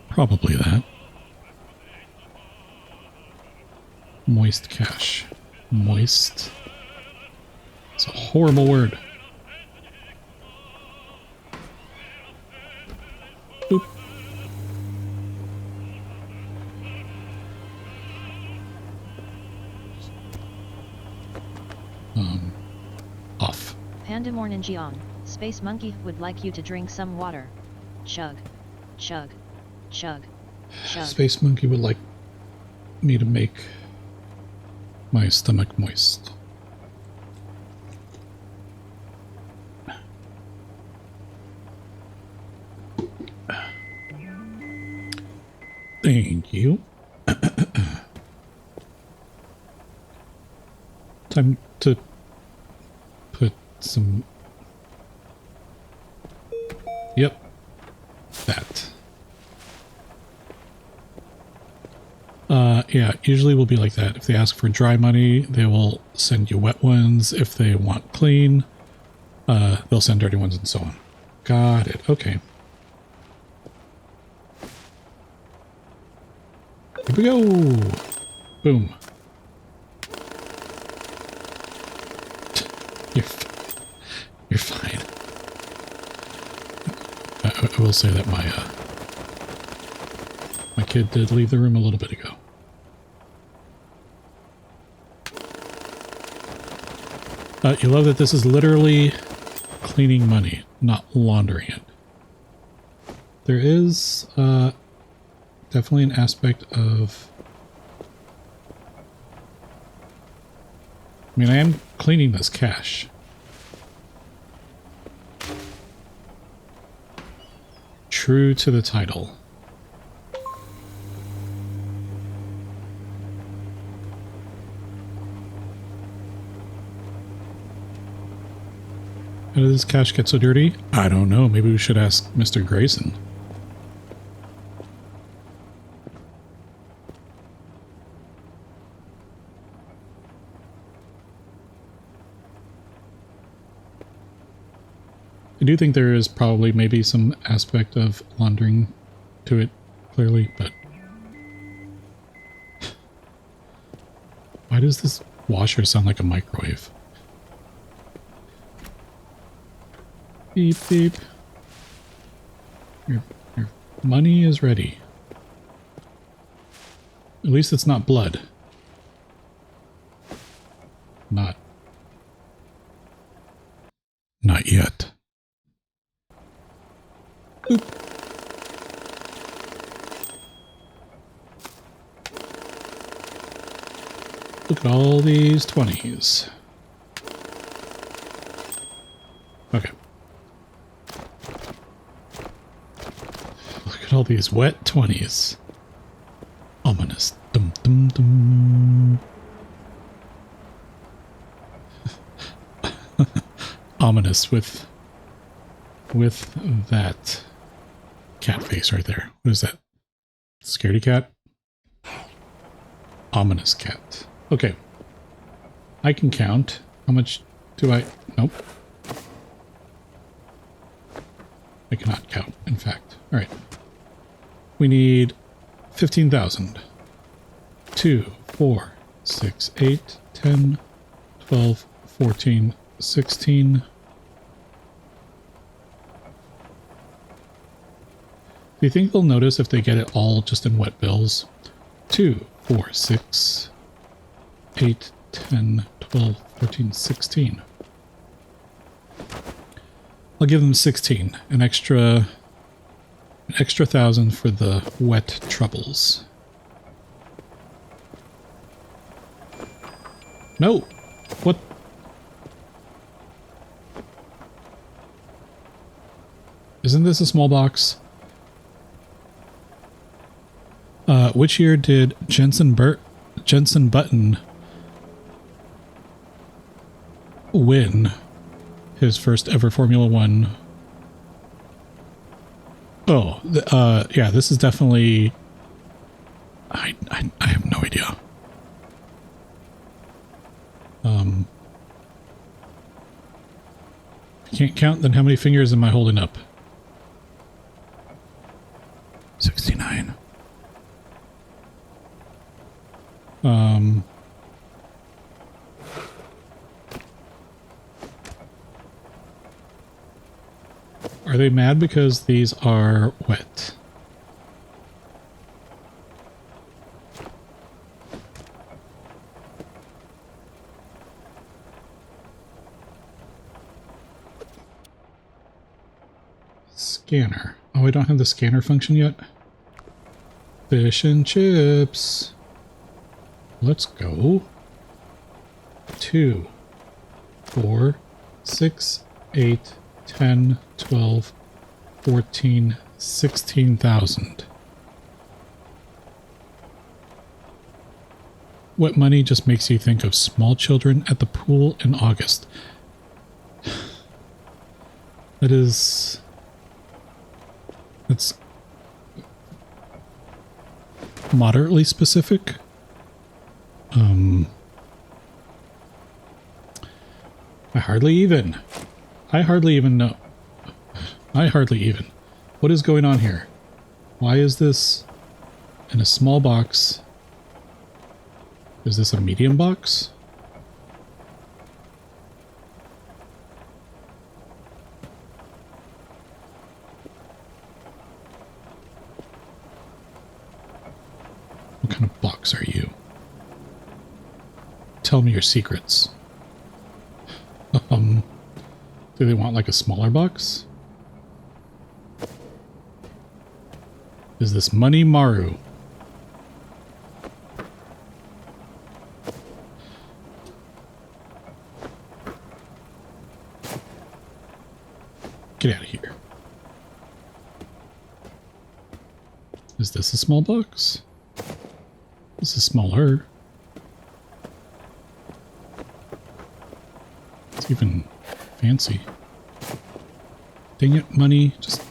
Probably that. Moist cash. Moist. It's a horrible word. Boop. Off. Pandamorninjiong, Space Monkey would like you to drink some water. Chug. Chug. Chug. Chug. Space Monkey would like me to make my stomach moist. Thank you. Time to put some... Yep. That. Yeah, usually will be like that. If they ask for dry money, they will send you wet ones. If they want clean, they'll send dirty ones and so on. Got it. Okay. Here we go. Boom. You're fine. I will say that my kid did leave the room a little bit ago. You love that this is literally cleaning money, not laundering it. There is definitely an aspect of... I mean, I am cleaning this cash. True to the title. How did this cash get so dirty? I don't know. Maybe we should ask Mr. Grayson. I do think there is probably maybe some aspect of laundering to it, clearly, but... Why does this washer sound like a microwave? Beep, beep. Your money is ready. At least it's not blood. Not yet. Boop. Look at all these 20s. Okay. Look at all these wet 20s. Ominous. Dum dum dum. Ominous with that cat face right there. What is that? Scaredy cat? Ominous cat. Okay. I can count. How much do I... Nope. I cannot count, in fact. All right. We need 15,000. 2, 4, 6, 8, 10, 12, 14, 16. Do you think they'll notice if they get it all just in wet bills? 2, 4, 6, 8, 10, 12, 14, 16. I'll give them 16. An extra 1,000 for the wet troubles. No! What? Isn't this a small box? Which year did Jensen Button win his first ever Formula One? Oh, yeah, this is definitely... I have no idea. If you can't count, then how many fingers am I holding up? 69. Are they mad because these are wet? Scanner. Oh, I don't have the scanner function yet. Fish and chips. Let's go. 2, 4, 6, 8, 10, 12, 14, 16,000. Wet money just makes you think of small children at the pool in August. That's moderately specific. I hardly even know. What is going on here? Why is this in a small box? Is this a medium box? What kind of box are you? Tell me your secrets. Do they want like a smaller box? Is this Money Maru? Get out of here. Is this a small box? This is smaller. It's even fancy. Dang it, money. Just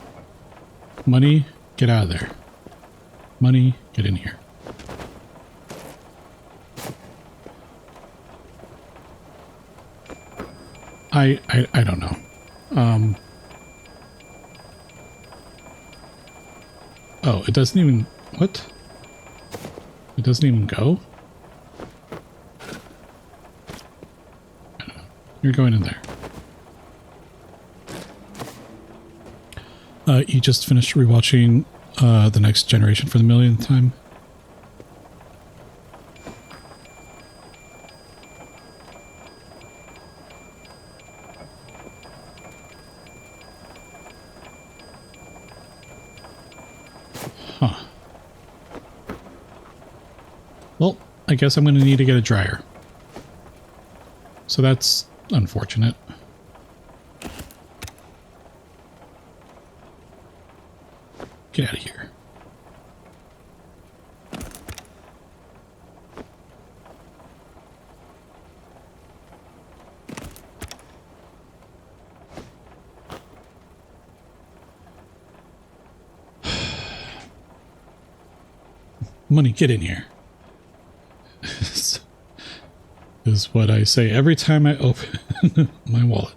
money, get out of there. Money, get in here. I don't know. Oh, it doesn't even... What? It doesn't even go? You're going in there. You just finished rewatching The Next Generation for the millionth time? Huh. Well, I guess I'm going to need to get a dryer. So that's unfortunate. Get out of here. Money, get in here. This is what I say every time I open my wallet.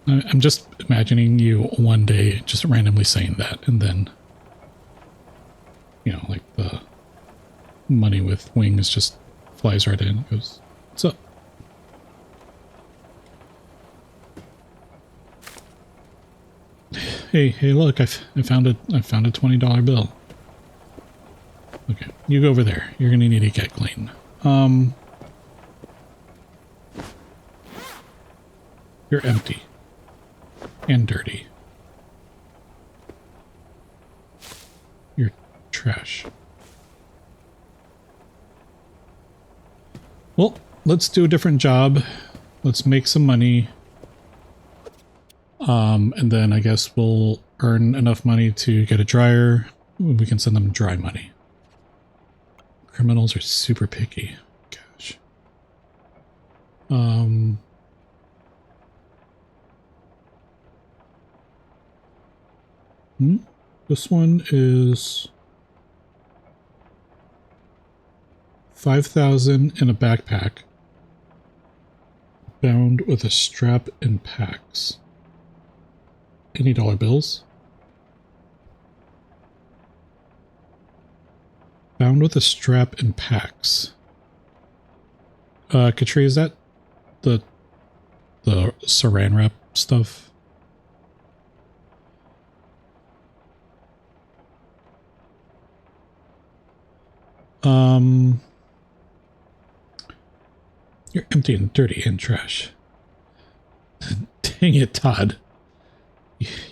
I'm just imagining you one day just randomly saying that, and then, you know, like the money with wings just flies right in and goes, "What's up?" Hey, look, I found a $20 bill. Okay, you go over there. You're gonna need to get clean. You're empty. And dirty. You're trash. Well, let's do a different job. Let's make some money. And then I guess we'll earn enough money to get a dryer. We can send them dry money. Criminals are super picky. Gosh. This one is 5,000 in a backpack, bound with a strap and packs. Any dollar bills? Bound with a strap and packs. Katri, is that the saran wrap stuff? You're empty and dirty and trash. Dang it, Todd.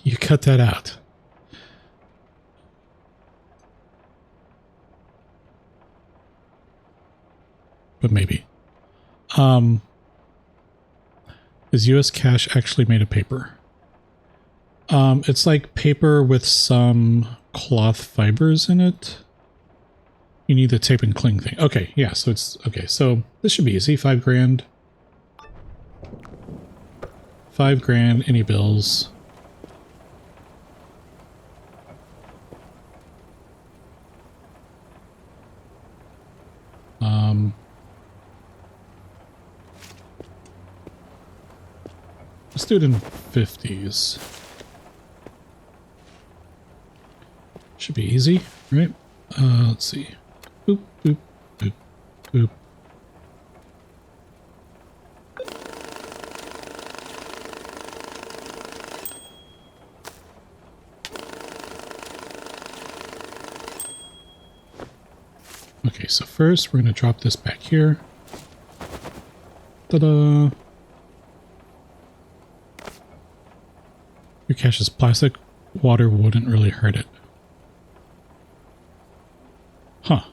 You cut that out. But maybe. Is US cash actually made of paper? It's like paper with some cloth fibers in it. You need the tape and cling thing. Okay, yeah, so it's okay. So this should be easy. 5 grand. 5 grand. Any bills? Let's do it in 50s. Should be easy, right? Let's see. Boop, boop, boop, boop. Okay, so first we're going to drop this back here. Ta-da! Your cash is plastic. Water wouldn't really hurt it. Huh.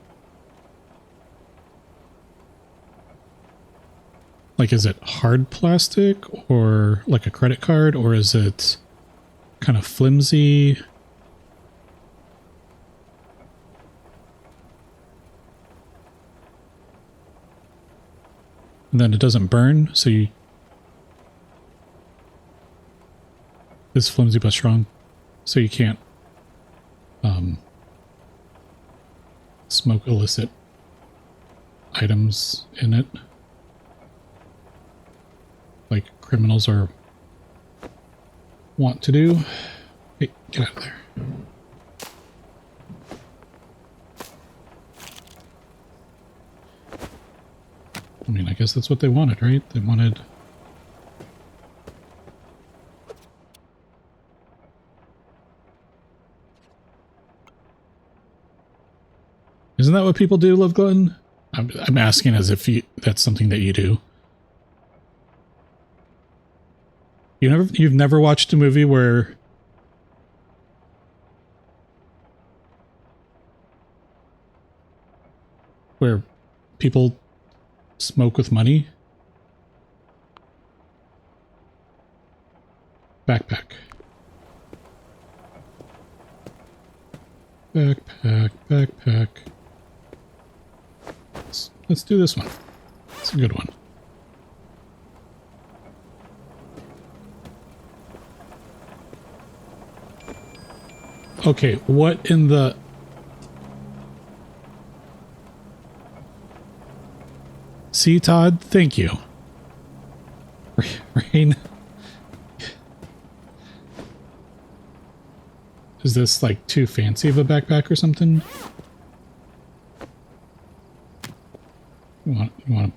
Like, is it hard plastic or like a credit card, or is it kind of flimsy? And then it doesn't burn, so you... It's flimsy but strong, so you can't smoke illicit items in it, like criminals are want to do. Hey, get out of there. I mean, I guess that's what they wanted, right? They wanted... Isn't that what people do, Love Glutton? I'm asking as if that's something that you do. You've never watched a movie where people smoke with money? Backpack. Backpack. Let's do this one. It's a good one. Okay, what in the... See, Todd? Thank you. Rain. Is this like too fancy of a backpack or something? You want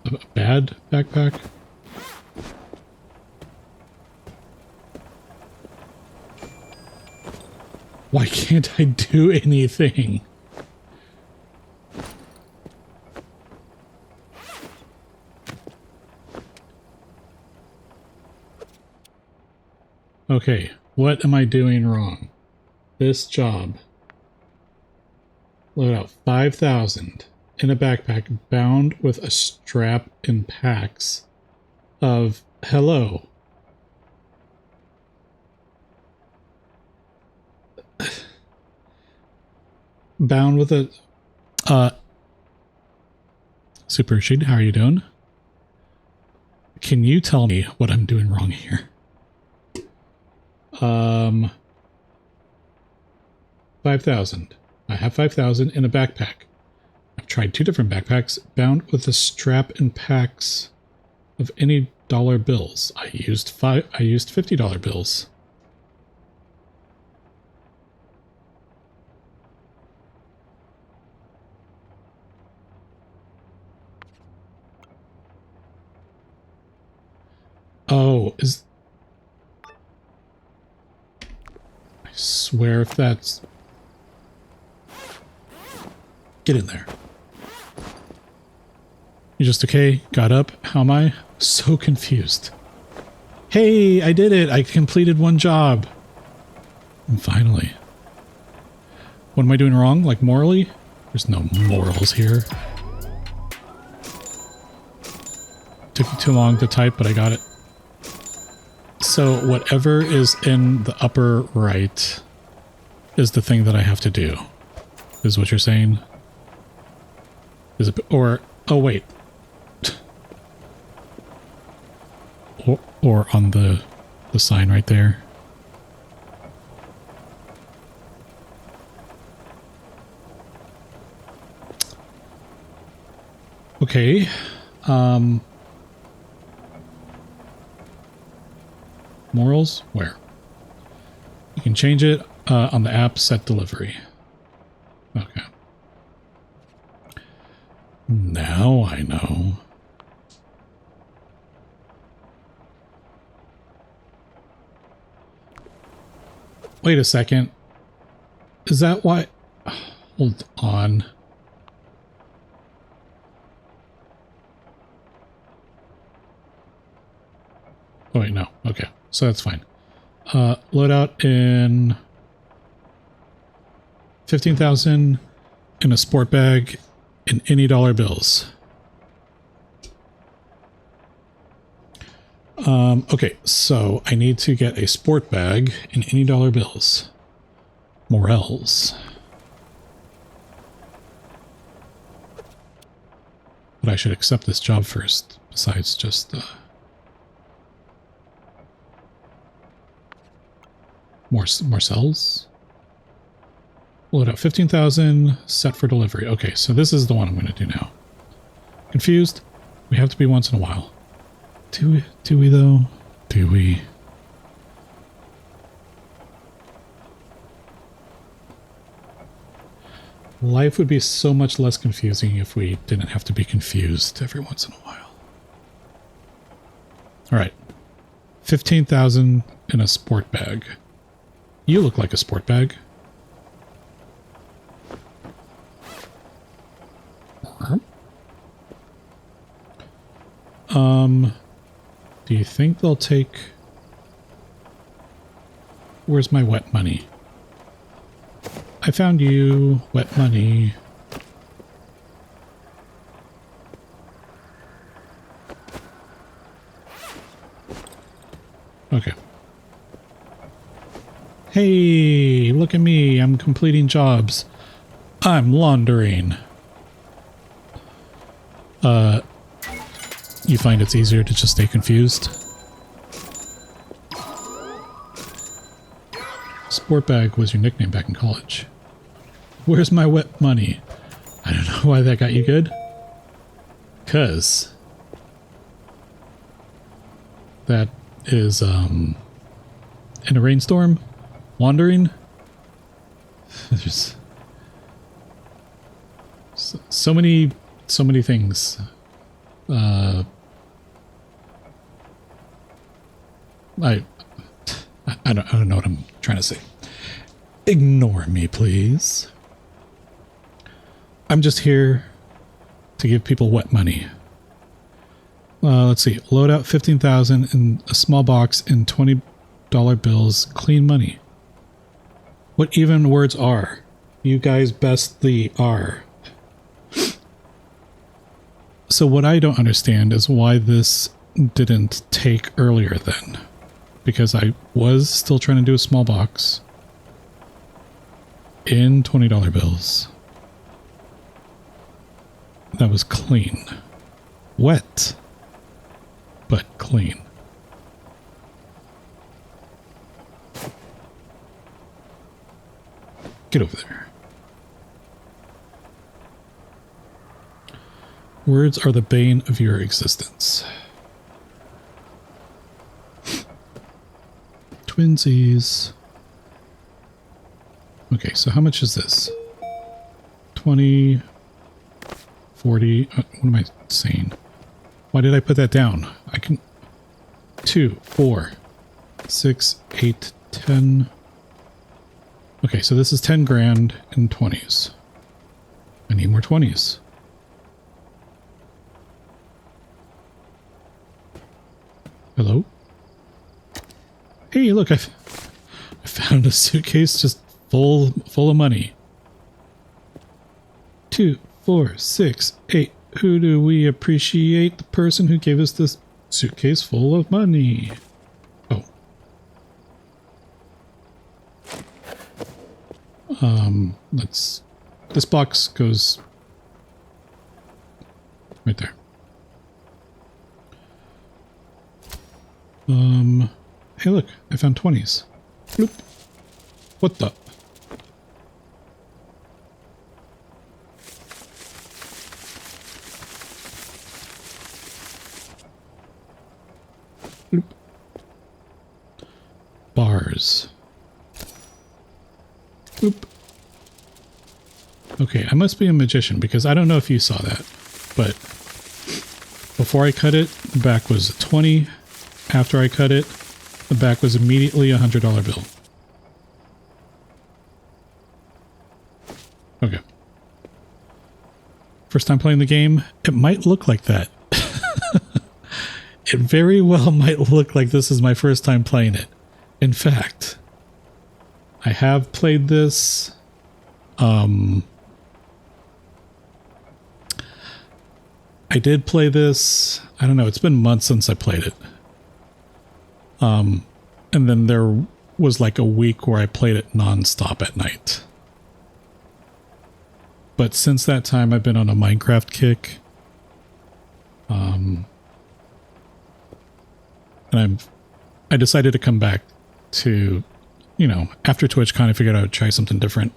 a bad backpack? Why can't I do anything? Okay, what am I doing wrong? This job. Load out 5,000 in a backpack bound with a strap and packs of hello. Bound with a Super Sheet, how are you doing? Can you tell me what I'm doing wrong here? 5,000. I have 5,000 in a backpack. I've tried 2 different backpacks bound with a strap and packs of any dollar bills. I used $50 bills. Oh, I swear if that's... Get in there. You just okay? Got up? How am I? So confused. Hey, I did it! I completed one job! And finally. What am I doing wrong? Like morally? There's no morals here. Took you too long to type, but I got it. So whatever is in the upper right is the thing that I have to do. Is what you're saying? Is it, or, oh wait. Or on the sign right there. Okay. Morals? Where? You can change it on the app, set delivery. Okay. Now I know. Wait a second. Is that why? Hold on. Oh wait, no. Okay. So that's fine. Loadout in 15,000 in a sport bag in any dollar bills. Okay, so I need to get a sport bag in any dollar bills. Morels. But I should accept this job first, besides just Marcel's? Load out 15,000, set for delivery. Okay, so this is the one I'm going to do now. Confused? We have to be once in a while. Do we though? Do we? Life would be so much less confusing if we didn't have to be confused every once in a while. Alright. 15,000 in a sport bag. You look like a sport bag. Do you think they'll take... Where's my wet money? I found you, wet money. Okay. Hey, look at me. I'm completing jobs. I'm laundering. You find it's easier to just stay confused? Sport bag was your nickname back in college. Where's my wet money? I don't know why that got you good. 'Cause that is, in a rainstorm? Wandering? There's so many things. I don't know what I'm trying to say. Ignore me, please. I'm just here to give people wet money. Let's see. Load out 15,000 in a small box in $20 bills. Clean money. What even words are? You guys best the are. So what I don't understand is why this didn't take earlier then. Because I was still trying to do a small box in $20 bills. That was clean. Wet, but clean. Get over there. Words are the bane of your existence. Twinsies. Okay, so how much is this? 20, 40, what am I saying? Why did I put that down? I can... 2, 4, 6, 8, 10... Okay, so this is 10 grand in 20s. I need more 20s. Hello? Hey, look, I found a suitcase just full of money. 2, 4, 6, 8. Who do we appreciate? The person who gave us this suitcase full of money. Oh. This box goes right there. Hey look, I found 20s. Bloop. What the? Bloop. Bars. Bloop. Okay, I must be a magician because I don't know if you saw that, but before I cut it, the back was a 20. After I cut it, the back was immediately a $100 bill. Okay. First time playing the game, it might look like that. It very well might look like this is my first time playing it. In fact, I have played this. I did play this. I don't know. It's been months since I played it. And then there was like a week where I played it nonstop at night. But since that time, I've been on a Minecraft kick. And I decided to come back to, after TwitchCon, I figured I would try something different.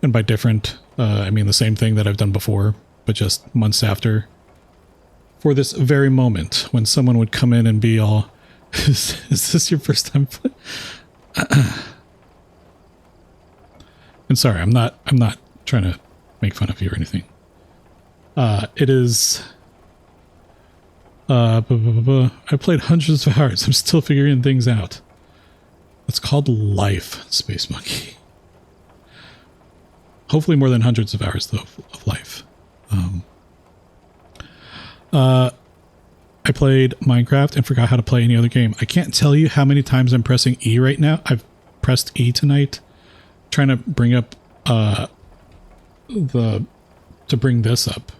And by different, I mean the same thing that I've done before, but just months after. For this very moment, when someone would come in and be all, is this your first time playing? And sorry, I'm not trying to make fun of you or anything. It is... I played hundreds of hours. I'm still figuring things out. It's called life, Space Monkey. Hopefully more than hundreds of hours, though, of life. I played Minecraft and forgot how to play any other game. I can't tell you how many times I'm pressing E right now. I've pressed E tonight, trying to bring up to bring this up.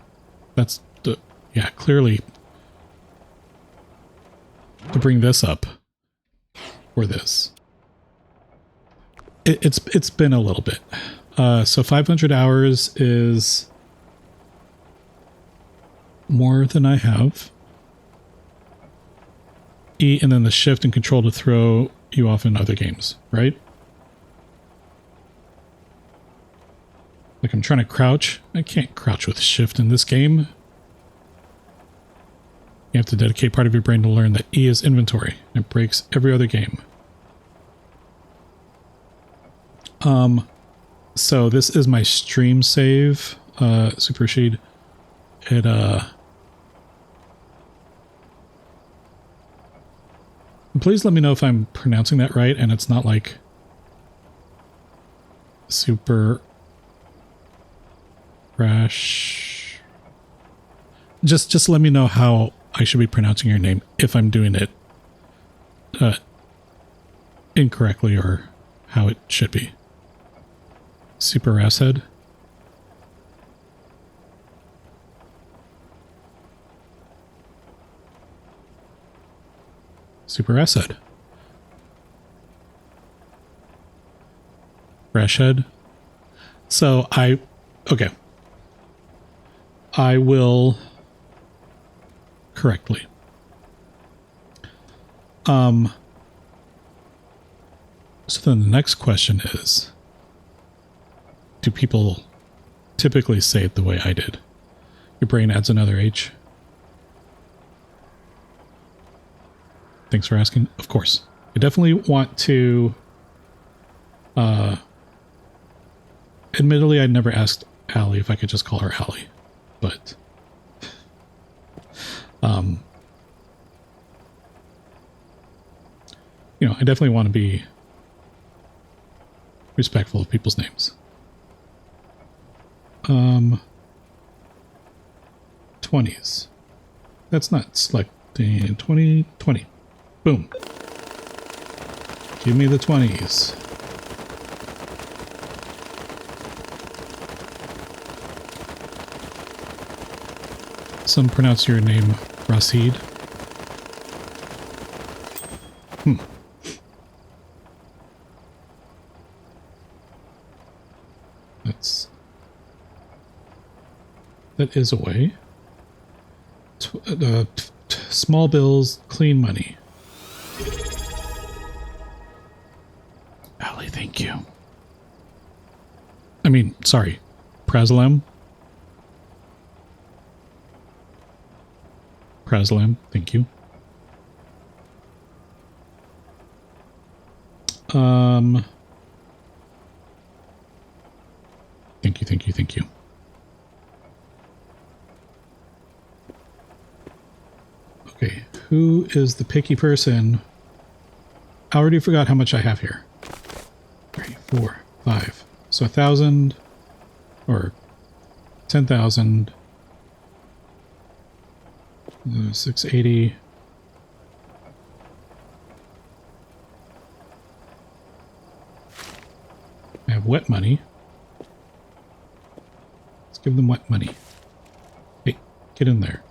That's the, yeah, clearly to bring this up or this. It's been a little bit. So 500 hours is more than I have. E and then the shift and control to throw you off in other games, right? Like I'm trying to crouch. I can't crouch with shift in this game. You have to dedicate part of your brain to learn that E is inventory. It breaks every other game. So this is my stream save, Super Rashid. Please let me know if I'm pronouncing that right and it's not like Super Rash. Just let me know how I should be pronouncing your name if I'm doing it incorrectly or how it should be. Super Asshead. Super Asshead. Rashhead. So okay. I will correctly. So then the next question is, do people typically say it the way I did? Your brain adds another H. Thanks for asking. Of course. I definitely want to... admittedly, I'd never asked Allie if I could just call her Allie. But... I definitely want to be respectful of people's names. 20s. That's not selecting 20, 20. Boom. Give me the 20s. Some pronounce your name Rashid. That is a way. Small bills, clean money. Ali, thank you. I mean, sorry. Praslem. Praslem, thank you. Thank you, thank you, thank you. Okay, who is the picky person? I already forgot how much I have here. 3, 4, 5. So 1,000 or 10,000. 680. I have wet money. Let's give them wet money. Hey, get in there.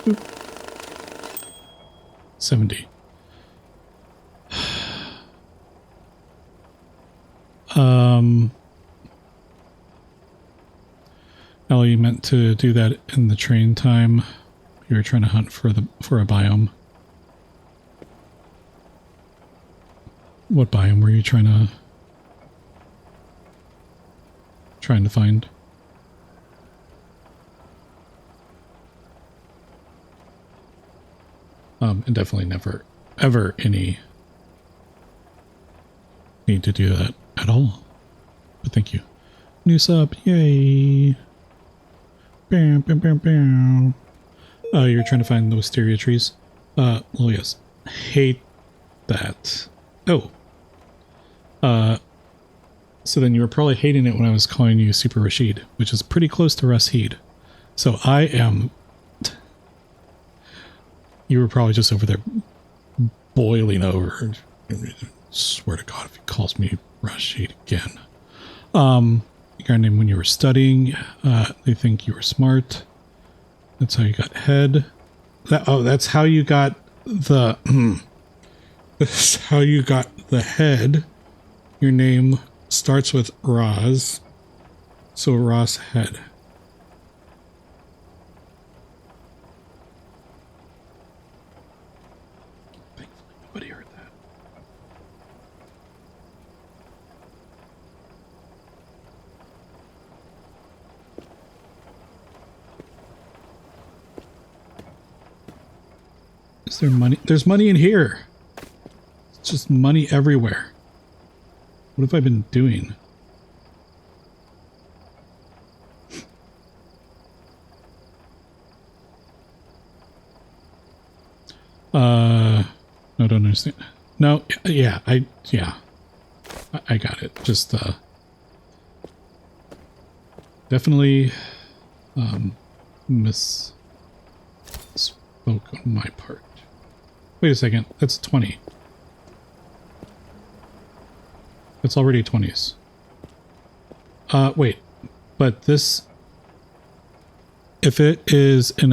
Boop. 70. Ellie, you meant to do that in the train time. You were trying to hunt for a biome. What biome were you trying to find? And definitely never ever any need to do that at all. But thank you. New sub, yay! Bam, bam, bam, bam. You're trying to find the wisteria trees? Well, yes. Hate that. Oh. So then you were probably hating it when I was calling you Super Rashid, which is pretty close to Rashid. So I am... You were probably just over there boiling over. I swear to God, if he calls me Rashid again. You got a name when you were studying. They think you were smart. That's how you got head. That's how you got the... That's how you got the head. Your name starts with Raz. So Raz head. Thankfully, nobody heard that. Is there money? There's money in here. It's just money everywhere. What have I been doing? No, don't understand. No, yeah, I got it. Just, definitely, misspoke on my part. Wait a second, that's 20. It's already 20s. Wait, but this, if it is in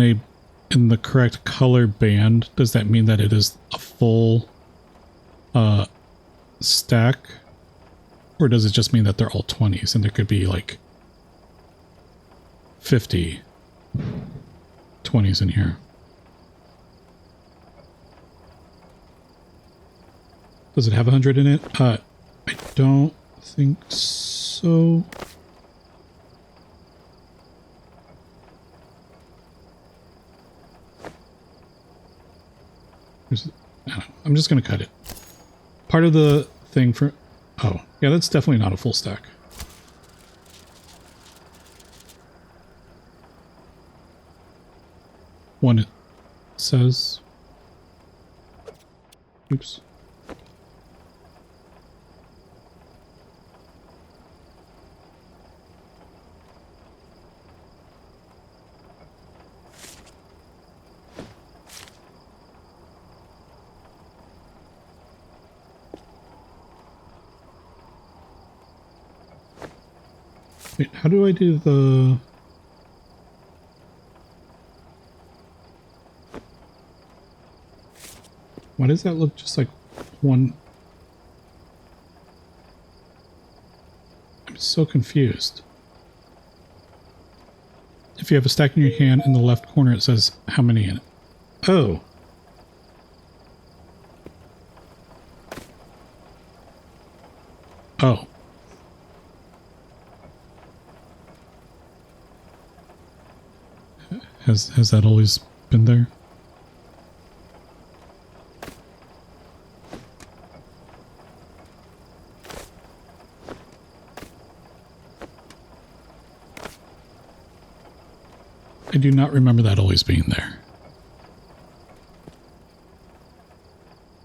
the correct color band, does that mean that it is a full stack? Or does it just mean that they're all 20s and there could be like 50 20s in here? Does it have 100 in it? I don't think so. I'm just going to cut it. Part of the thing for... Oh, yeah, that's definitely not a full stack. One it says... Oops. Wait, how do I do the... Why does that look just like one? I'm so confused. If you have a stack in your hand, in the left corner it says how many in it. Oh. Oh. Has that always been there? I do not remember that always being there.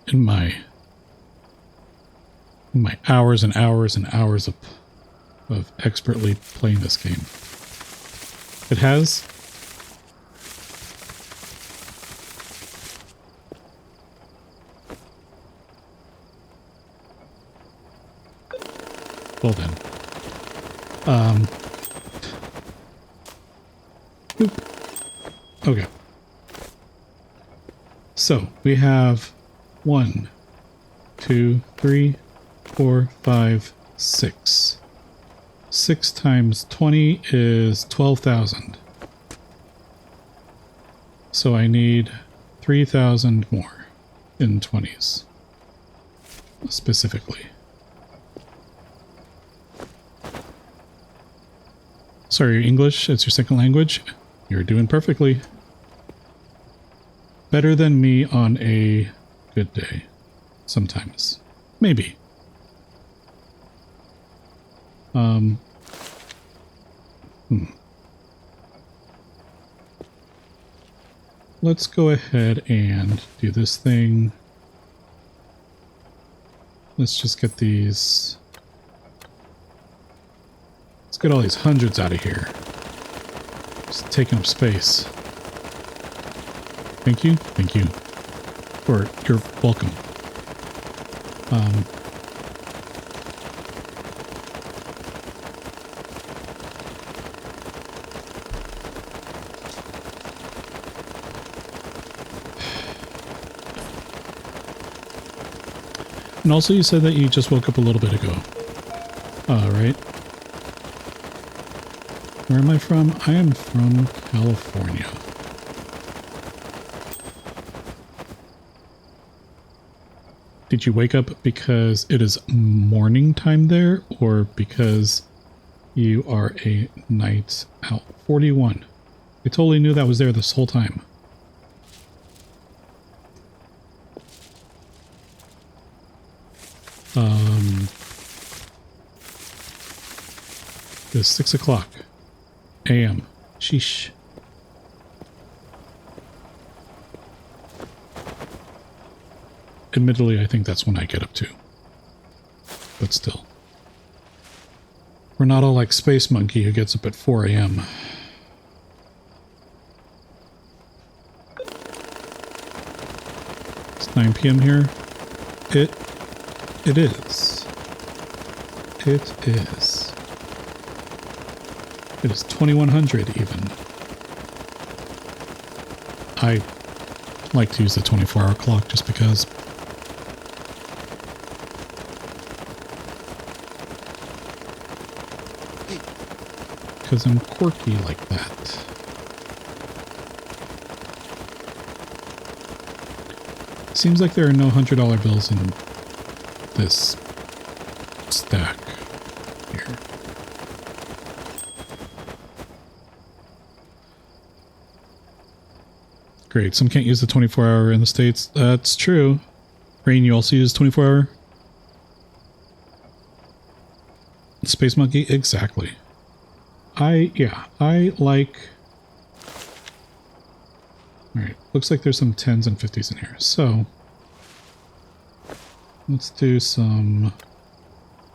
In my hours and hours and hours of expertly playing this game. It has. Well then. Oop. Okay. So we have 1, 2, 3, 4, 5, 6. 6 times 20 is 12,000. So I need 3,000 more in 20s. Specifically. Sorry, English, it's your second language. You're doing perfectly. Better than me on a good day. Sometimes. Maybe. Let's go ahead and do this thing. Let's just get these... Let's get all these hundreds out of here. Just taking up space. Thank you. Thank you. Or you're welcome. And also you said that you just woke up a little bit ago. Right. Where am I from? I am from California. Did you wake up because it is morning time there, or because you are a night owl? 41. I totally knew that was there this whole time. It's 6 o'clock a.m. Sheesh. Admittedly, I think that's when I get up to. But still. We're not all like Space Monkey who gets up at 4 a.m. It's 9 p.m. here. It is. It is. It is 2100 even. I like to use the 24-hour clock just because. Because I'm quirky like that. Seems like there are no $100 bills in this stack here. Great, some can't use the 24-hour in the States. That's true. Rain, you also use 24-hour? Space Monkey? Exactly. I like... Alright, looks like there's some 10s and 50s in here. So, let's do some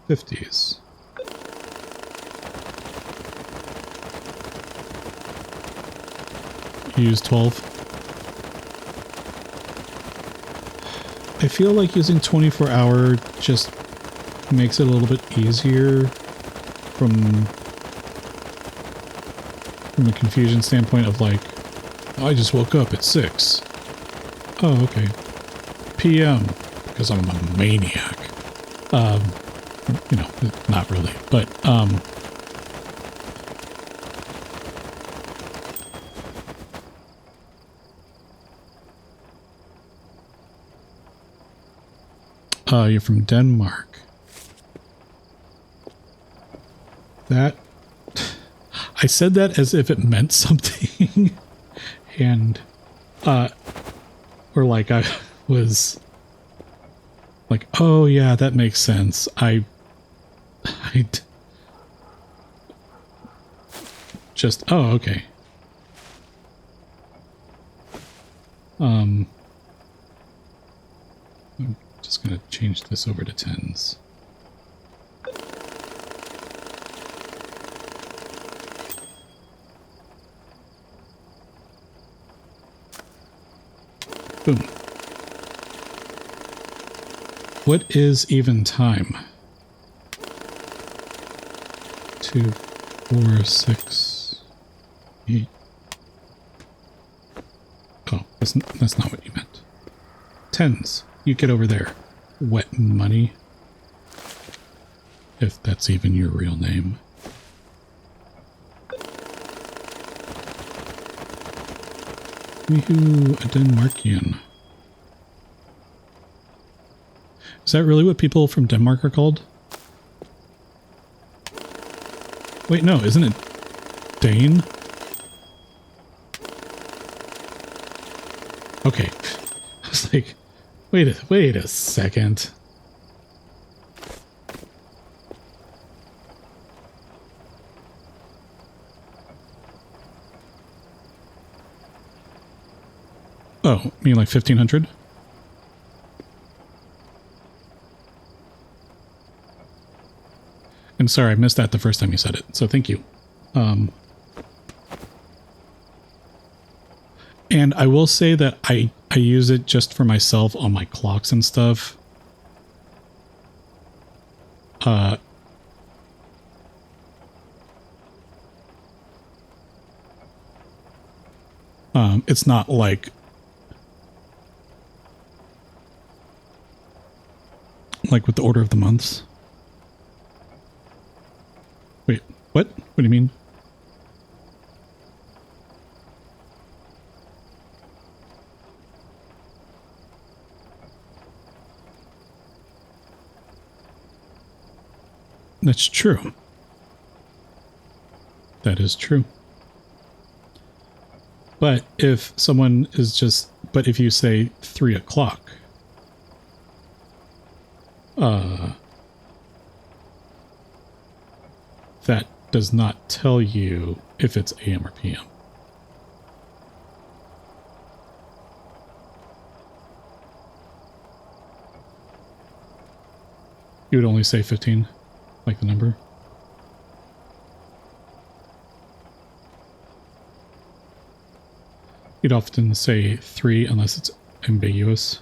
50s. Use 12. I feel like using 24-hour just makes it a little bit easier from from a confusion standpoint of like, I just woke up at 6. Oh, okay. PM, because I'm a maniac. You know, not really, but, you're from Denmark. That, I said that as if it meant something, and, or like I was like, oh yeah, that makes sense. I just, oh, okay. I'm just gonna change this over to 10s. Boom. What is even time? 2, 4, 6, 8. Oh, that's not what you meant. 10s. You get over there. Wet money. If that's even your real name. Woohoo, a Denmarkian. Is that really what people from Denmark are called? Wait, no, isn't it Dane? Okay. I was like, wait a second. Oh, you mean like 1500? And sorry, I missed that the first time you said it, so thank you. And I will say that I use it just for myself on my clocks and stuff. It's not like with the order of the months. Wait, what? What do you mean? That's true. That is true. But if someone is just, but if you say 3 o'clock, that does not tell you if it's AM or PM. You would only say 15, like the number? You'd often say 3 unless it's ambiguous.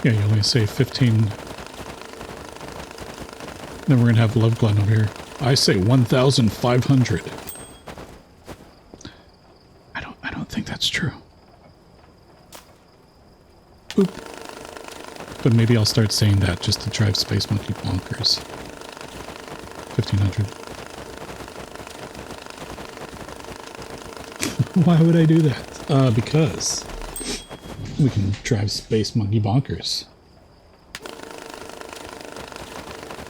Yeah, you only say 15. Then we're going to have Love Glen over here. I say 1,500. I don't think that's true. Oop. But maybe I'll start saying that just to drive Space Monkey bonkers. 1,500. Why would I do that? Because we can drive Space Monkey bonkers.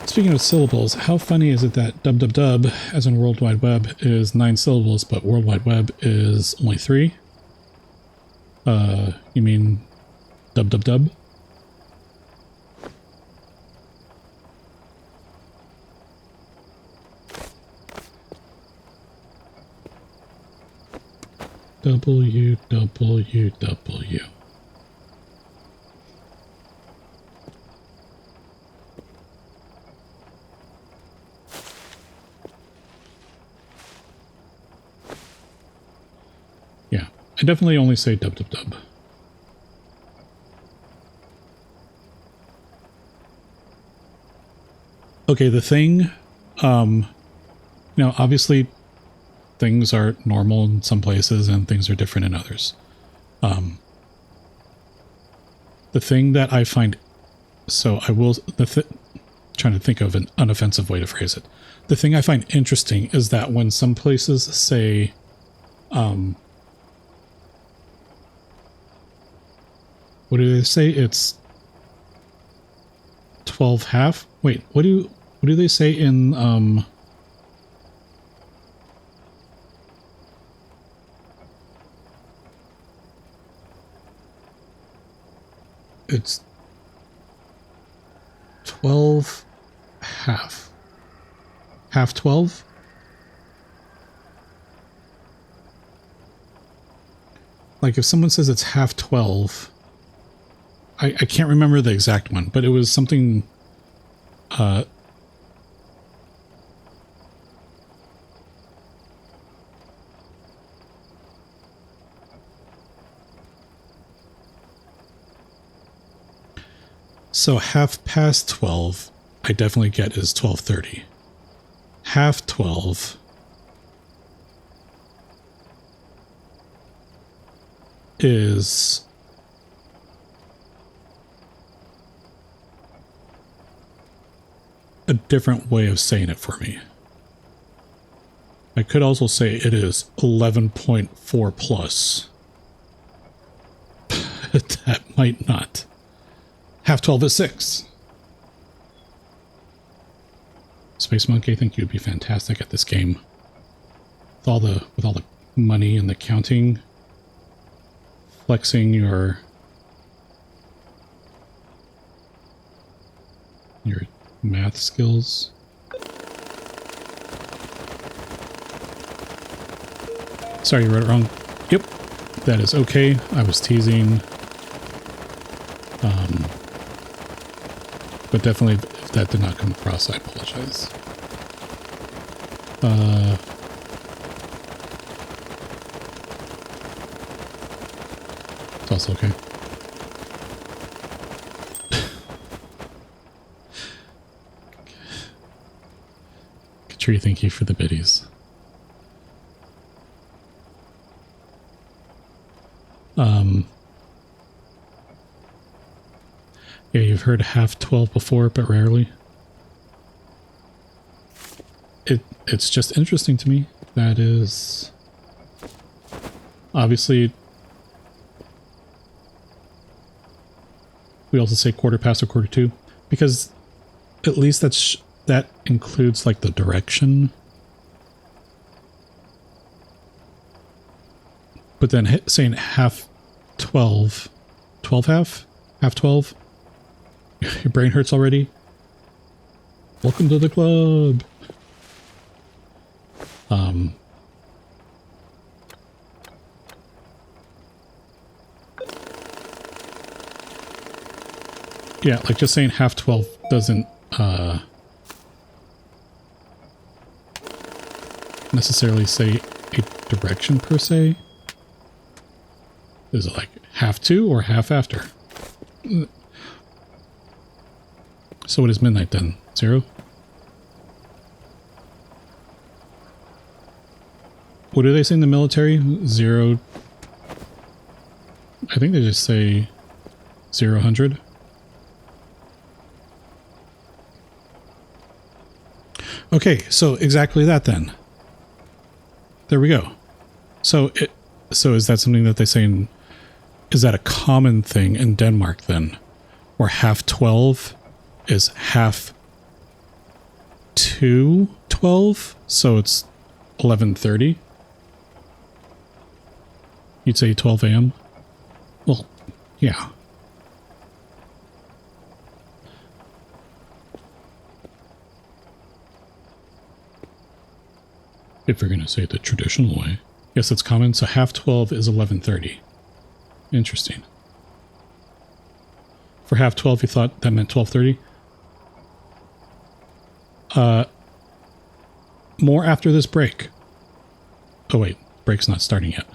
Speaking of syllables, how funny is it that dub dub dub, as in World Wide Web, is 9 syllables, but World Wide Web is only 3? You mean dub dub dub? WWW. I definitely only say dub dub dub. Okay, the thing, obviously things are normal in some places and things are different in others. The thing that I find, trying to think of an unoffensive way to phrase it. The thing I find interesting is that when some places say, what do they say? It's 12 half? Wait, what do they say in, it's 12 half. Half 12? Like if someone says it's half 12, I can't remember the exact one, but it was something, so half past 12, I definitely get is 12:30. Half 12 is a different way of saying it for me. I could also say it is 11.4 plus. That might not. Half 12 is 6. Space Monkey, I think you'd be fantastic at this game. With all the money and the counting, flexing your math skills. Sorry, you wrote it wrong. Yep, that is okay. I was teasing. But definitely, if that did not come across, I apologize. It's also okay. Katri, thank you for the biddies. Yeah, you've heard half 12 before, but rarely. It's just interesting to me. That is obviously we also say quarter past or quarter to, because at least that includes like the direction. But then saying half 12, 12 half 12. Your brain hurts already? Welcome to the club. Yeah, like just saying half 12 doesn't necessarily say a direction per se. Is it like half 2 or half after? So what is midnight then? 0? What do they say in the military? 0. I think they just say 0-100. Okay, so exactly that then. There we go. So is that something that they say in, is that a common thing in Denmark then? Where half 12 is half to 12, so it's 11:30. You'd say 12 a.m. Well, yeah. If you're going to say it the traditional way. Yes, it's common, so half 12 is 11:30. Interesting. For half 12, you thought that meant 12:30? More after this break. Oh wait, break's not starting yet.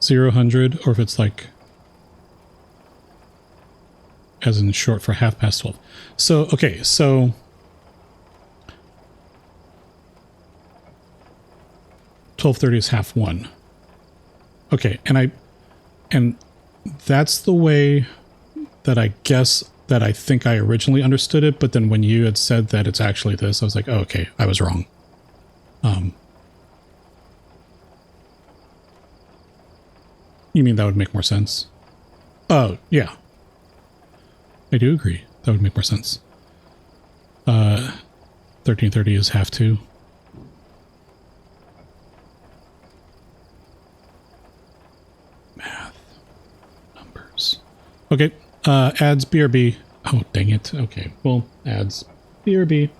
0000, or if it's like as in short for 12:30. So, okay, so 12:30 is 1:30. Okay, and that's the way that I guess that I think I originally understood it, but then when you had said that it's actually this, I was like, oh, okay, I was wrong. You mean that would make more sense? Oh, yeah. I do agree. That would make more sense. 13:30 is 2:30. Math. Numbers. Okay. Ads BRB. Oh, dang it. Okay. Well, ads BRB.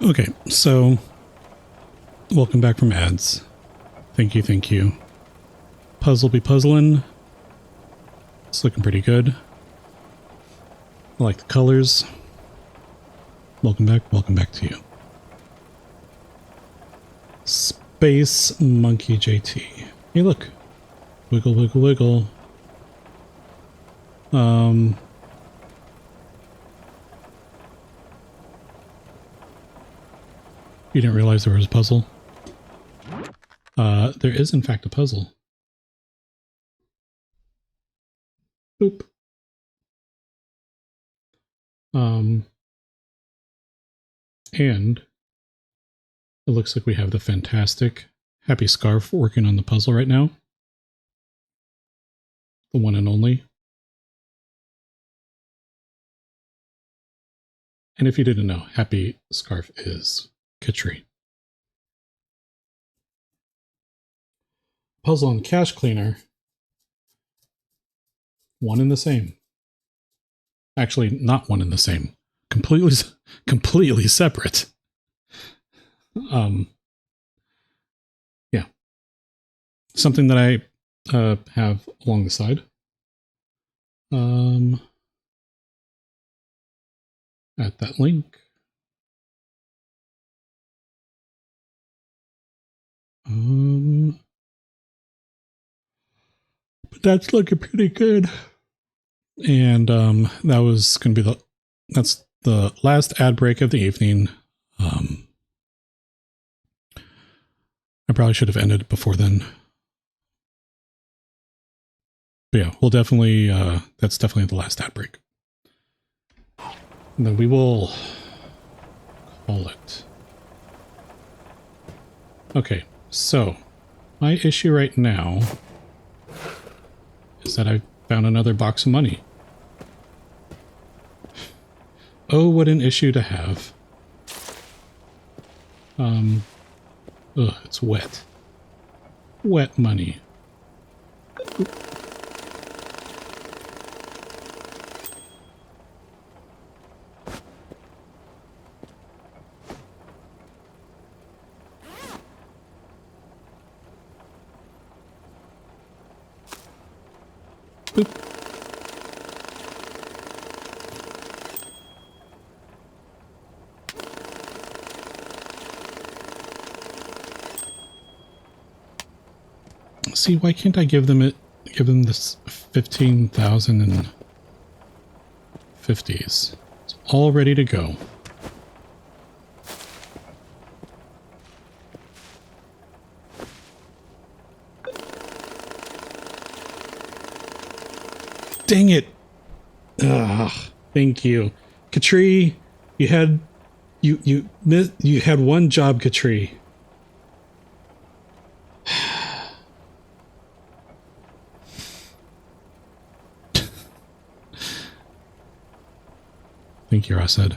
Okay, so welcome back from ads. Thank you, thank you. Puzzle be puzzling. It's looking pretty good. I like the colors. Welcome back to you. Space Monkey JT. Hey, look. Wiggle, wiggle, wiggle. You didn't realize there was a puzzle? There is in fact a puzzle. Boop. And it looks like we have the fantastic Happy Scarf working on the puzzle right now. The one and only. And if you didn't know, Happy Scarf is Katri. puzzle and cache cleaner, one and the same. Actually, not one and the same. Completely separate. Yeah. Something that I have along the side. At that link. But that's looking pretty good. And that was going to be that's the last ad break of the evening. I probably should have ended before then. But yeah, we'll definitely, that's definitely the last ad break. And then we will call it. Okay, so my issue right now is that I found another box of money. Oh, what an issue to have. Ugh, it's wet. Wet money. Boop. See, why can't I give them this 15,050s? It's all ready to go. Dang it. Ugh, thank you. Katri, you had one job, Katri. Thank you, Rased.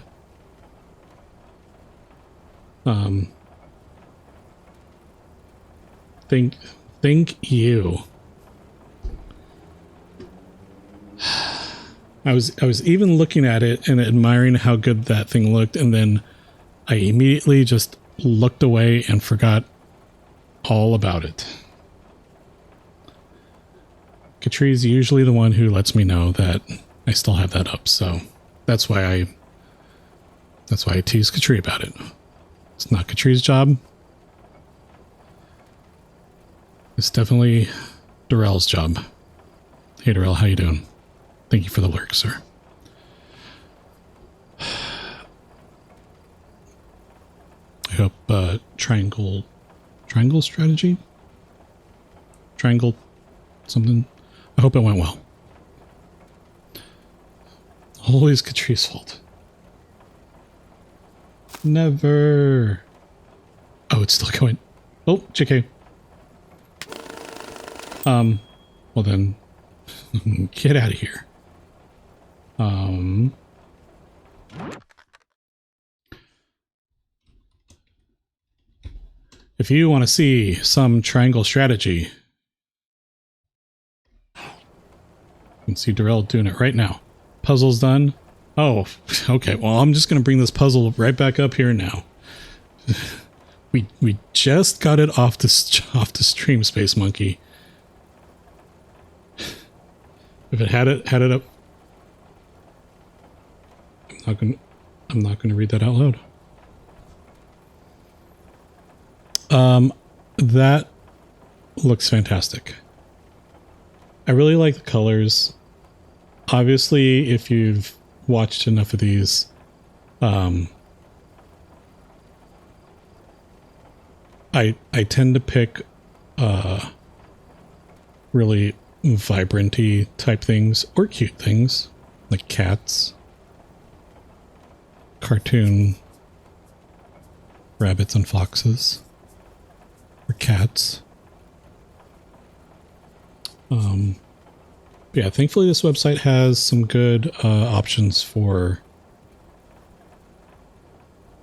Thank you. I was even looking at it and admiring how good that thing looked, and then I immediately just looked away and forgot all about it. Katri's usually the one who lets me know that I still have that up, so that's why I tease Katri about it. It's not Katri's job. It's definitely Darrell's job. Hey Darrell, how you doing? Thank you for the lurk, sir. I hope triangle strategy? Triangle something? I hope it went well. Always Katri's fault. Never. Oh, it's still going. Oh, JK. Well then, get out of here. If you want to see some triangle strategy, you can see Darrell doing it right now. Puzzle's done. Oh, okay. Well, I'm just going to bring this puzzle right back up here now. We just got it off the stream, Space Monkey. If it had it up, I'm not gonna read that out loud. That looks fantastic. I really like the colors. Obviously, if you've watched enough of these, I tend to pick really vibrant-y type things or cute things like cats, cartoon rabbits and foxes, or cats. Yeah, thankfully this website has some good options for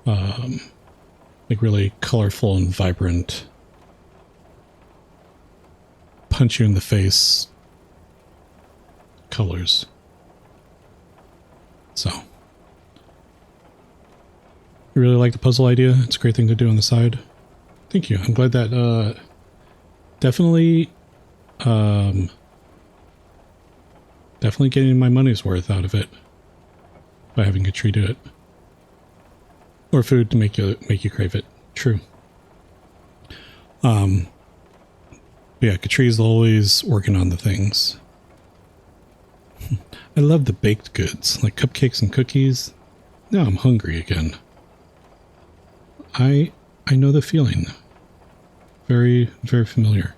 like really colorful and vibrant punch you in the face colors. So, you really like the puzzle idea? It's a great thing to do on the side. Thank you. I'm glad that definitely definitely getting my money's worth out of it by having a tree do it. Or food to make you crave it. True. Yeah, Catri's always working on the things. I love the baked goods, like cupcakes and cookies. Now I'm hungry again. I know the feeling. Very, very familiar.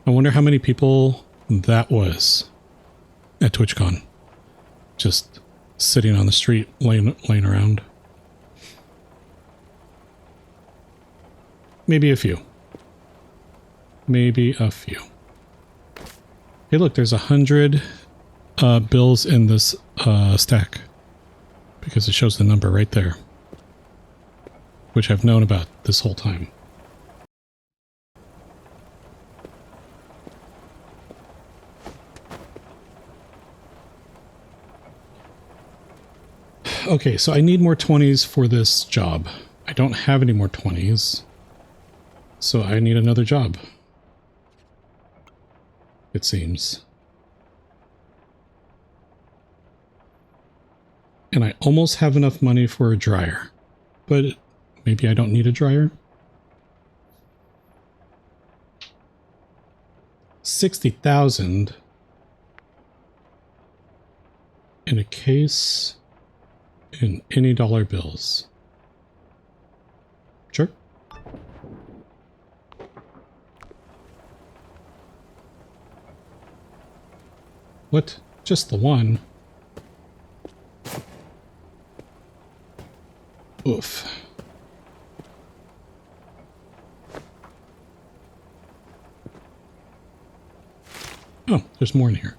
I wonder how many people that was at TwitchCon. Just sitting on the street, laying around. Maybe a few. Maybe a few. Hey, look, there's 100 bills in this stack because it shows the number right there, which I've known about this whole time. Okay, so I need more 20s for this job. I don't have any more 20s, so I need another job. It seems. And I almost have enough money for a dryer, but maybe I don't need a dryer. 60,000 in a case in any dollar bills. Sure. What? Just the one? Oof. Oh, there's more in here.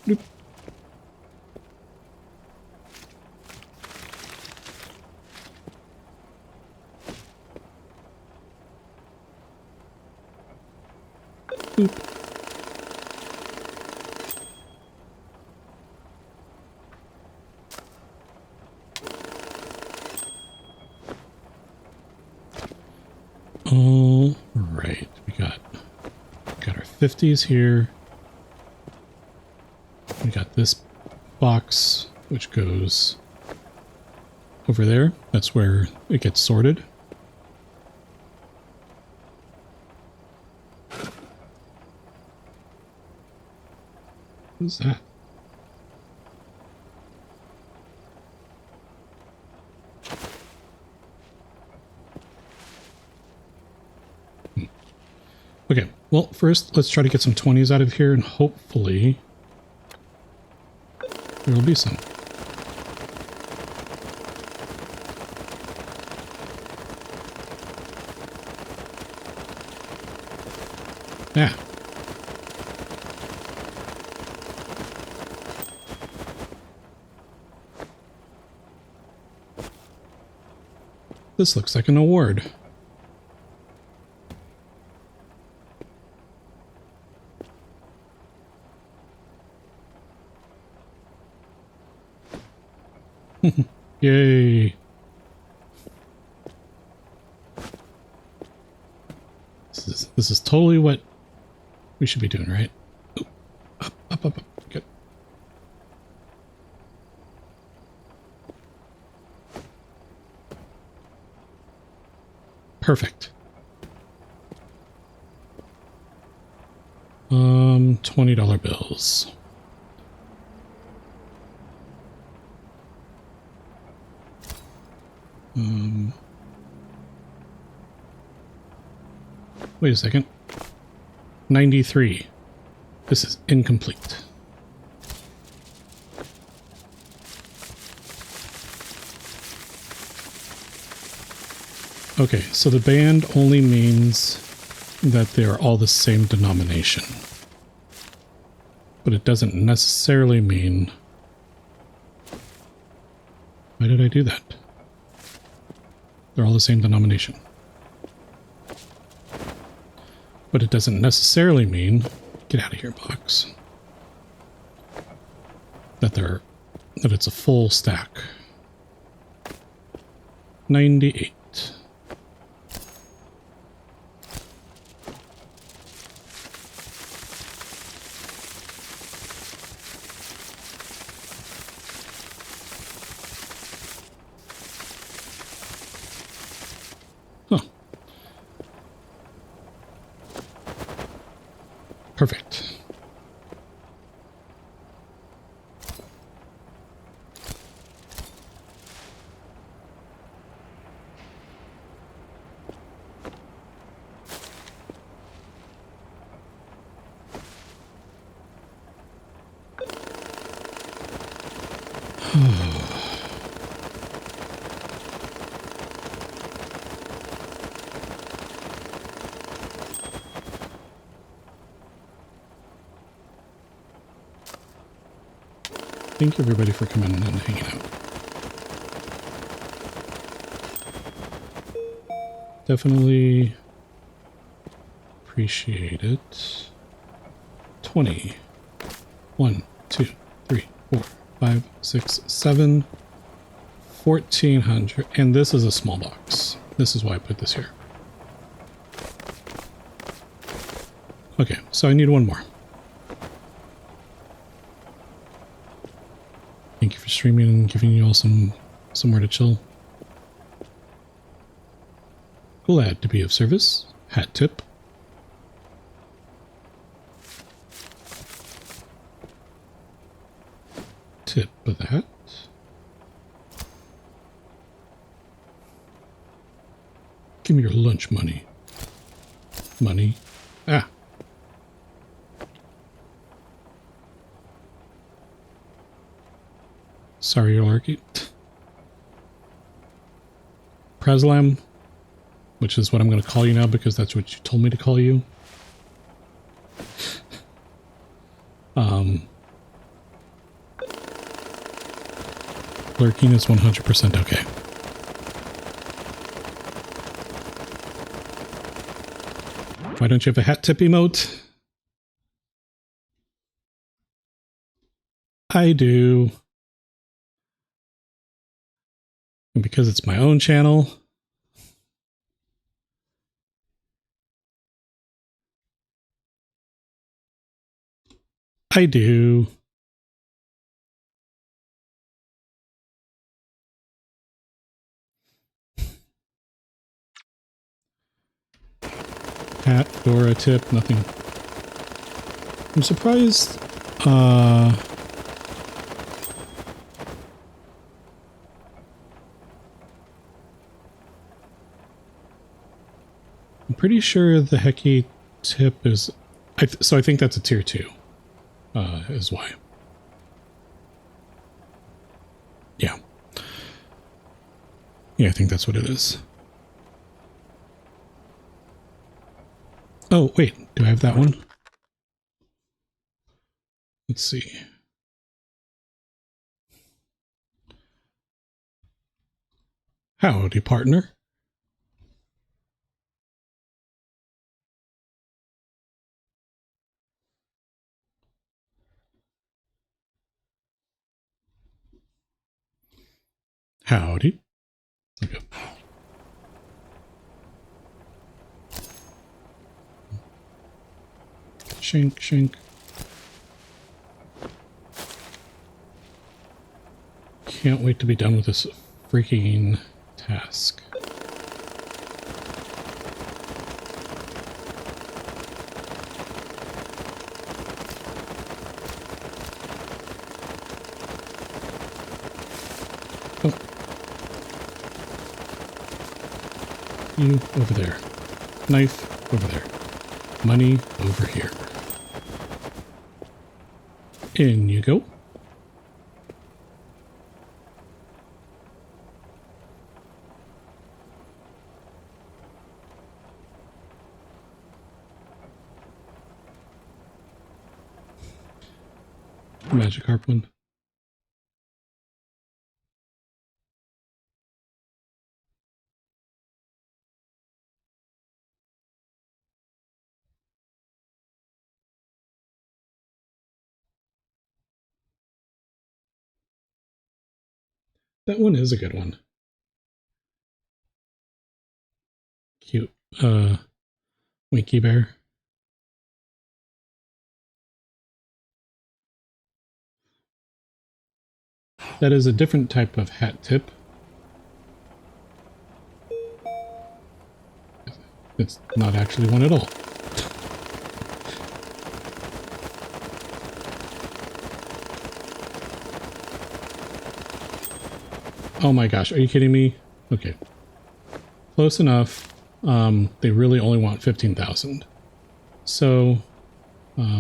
Nope. Boop. All right, we got our 50s here. We got this box, which goes over there. That's where it gets sorted. What's that? Okay, well, first, let's try to get some 20s out of here, and hopefully there will be some. Yeah. This looks like an award. Yay. This is totally what we should be doing, right? Ooh, up. Good. Perfect. $20 bills. Wait a second. 93. This is incomplete. Okay, so the band only means that they are all the same denomination. But it doesn't necessarily mean... Why did I do that? They're all the same denomination. But it doesn't necessarily mean, get out of here, box, that it's a full stack. 98. Huh. Perfect. Thank you, everybody, for coming and hanging out. Definitely appreciate it. 20. 1, 2, 3, 4, 5, 6, 7. 1,400. And this is a small box. This is why I put this here. Okay, so I need one more. Thank you for streaming and giving you all somewhere to chill. Glad to be of service. Hat tip. Tip of the hat. Give me your lunch money. Money. Ah. Sorry, Olarky. Preslam, which is what I'm going to call you now because that's what you told me to call you. Lurking is 100% okay. Why don't you have a hat tip emote? I do. And because it's my own channel, I do. Hat, Dora, tip, nothing. I'm surprised. I'm pretty sure the Hecky tip is... so I think that's a tier 2. Is why. Yeah. Yeah, I think that's what it is. Oh, wait. Do I have that one? Let's see. Howdy, partner. Howdy. Okay. Shink, shink. Can't wait to be done with this freaking task. Oh. You over there. Knife over there. Money over here. In you go. Magikarp one. That one is a good one. Cute. Winky Bear. That is a different type of hat tip. It's not actually one at all. Oh my gosh, are you kidding me? Okay. Close enough. They really only want 15,000. So, 50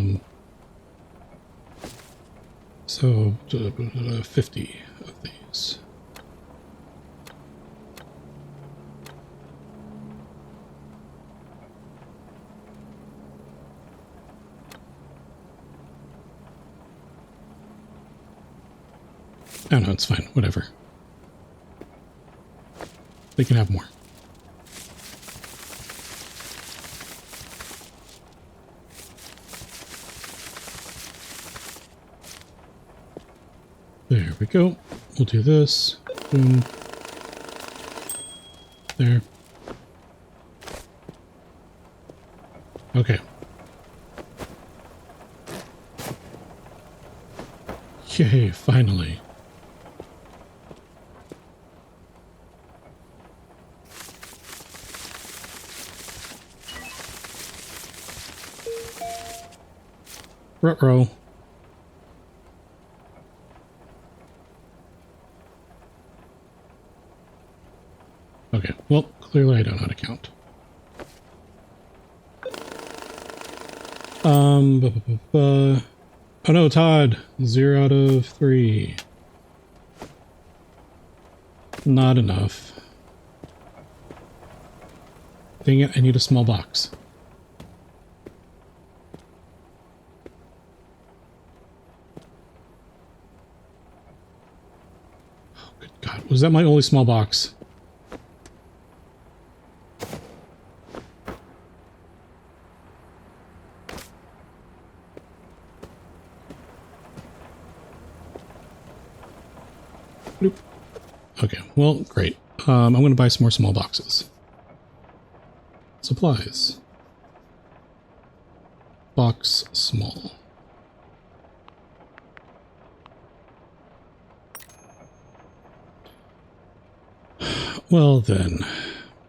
of these. Oh no, it's fine. Whatever. They can have more. There we go. We'll do this. Boom. There. Okay. Yay, finally. Ruh-roh. Okay, well, clearly I don't know how to count. Oh no, Todd. 0 out of 3. Not enough. Dang it, I need a small box. Oh, good God. Was that my only small box? Nope. Okay, well, great. I'm going to buy some more small boxes. Supplies. Box small. Well then.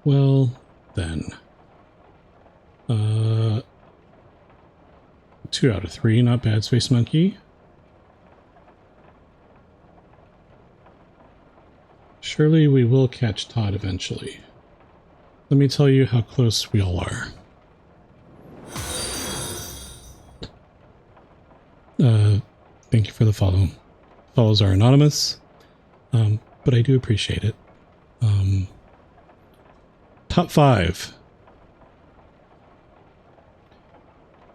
Well then. 2 out of 3, not bad, Space Monkey. Surely we will catch Todd eventually. Let me tell you how close we all are. Thank you for the follow. Follows are anonymous, but I do appreciate it. Top 5.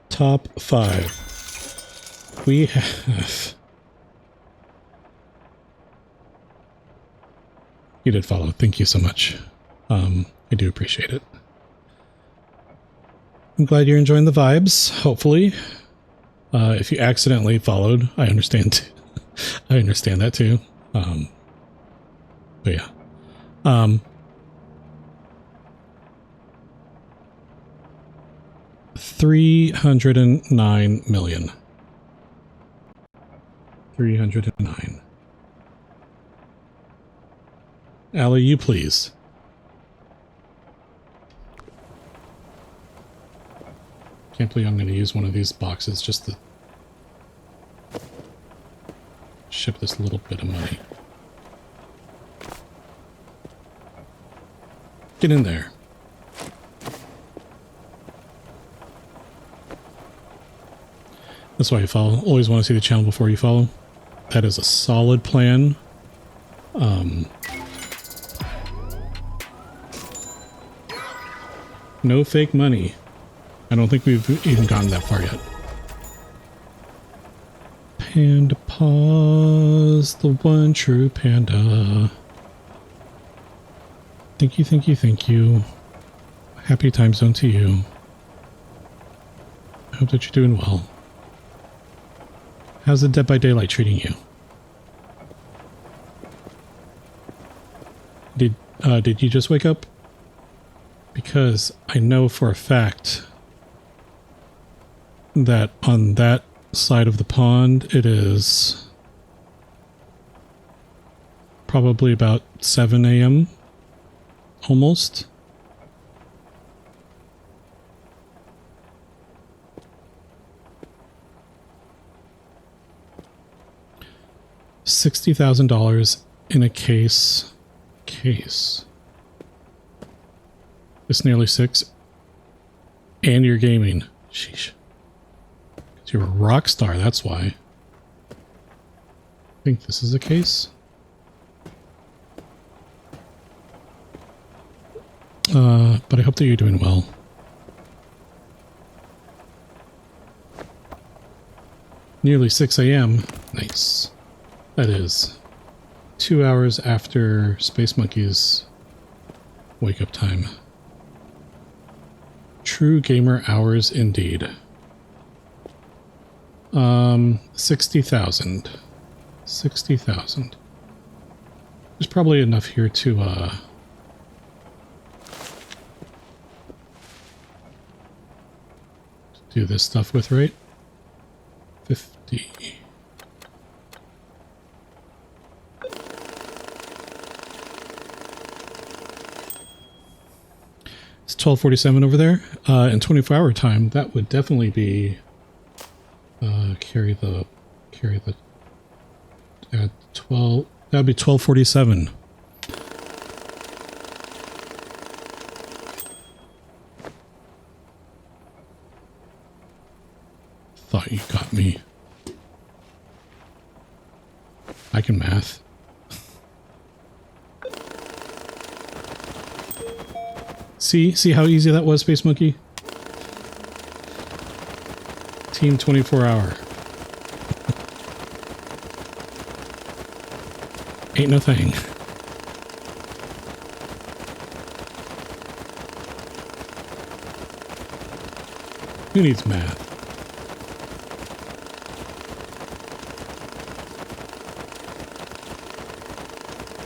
Top 5. We have... You did follow. Thank you so much. I do appreciate it. I'm glad you're enjoying the vibes, hopefully. If you accidentally followed, I understand. I understand that too. But yeah. 309 million. 309. Allie, you please. Can't believe I'm going to use one of these boxes just to ship this little bit of money. Get in there. That's why you follow. Always want to see the channel before you follow. That is a solid plan. No fake money. I don't think we've even gotten that far yet. Panda Paws, the one true panda. Thank you, thank you, thank you. Happy time zone to you. I hope that you're doing well. How's the Dead by Daylight treating you? Did you just wake up? Because I know for a fact that on that side of the pond it is probably about 7 a.m. almost. $60,000 in a case. It's nearly 6. And you're gaming. Sheesh. 'Cause you're a rock star, that's why. I think this is a case. But I hope that you're doing well. Nearly 6 a.m. Nice. That is 2 hours after Space Monkey's wake up time. True gamer hours indeed. 60,000. 60,000. There's probably enough here to do this stuff with, right? 50. It's 12:47 over there. In 24-hour time, that would definitely be carry the at 12. That would be 12:47. Thought you got me. I can math. See how easy that was, Space Monkey? Team 24-hour. Ain't no thing. Who needs math?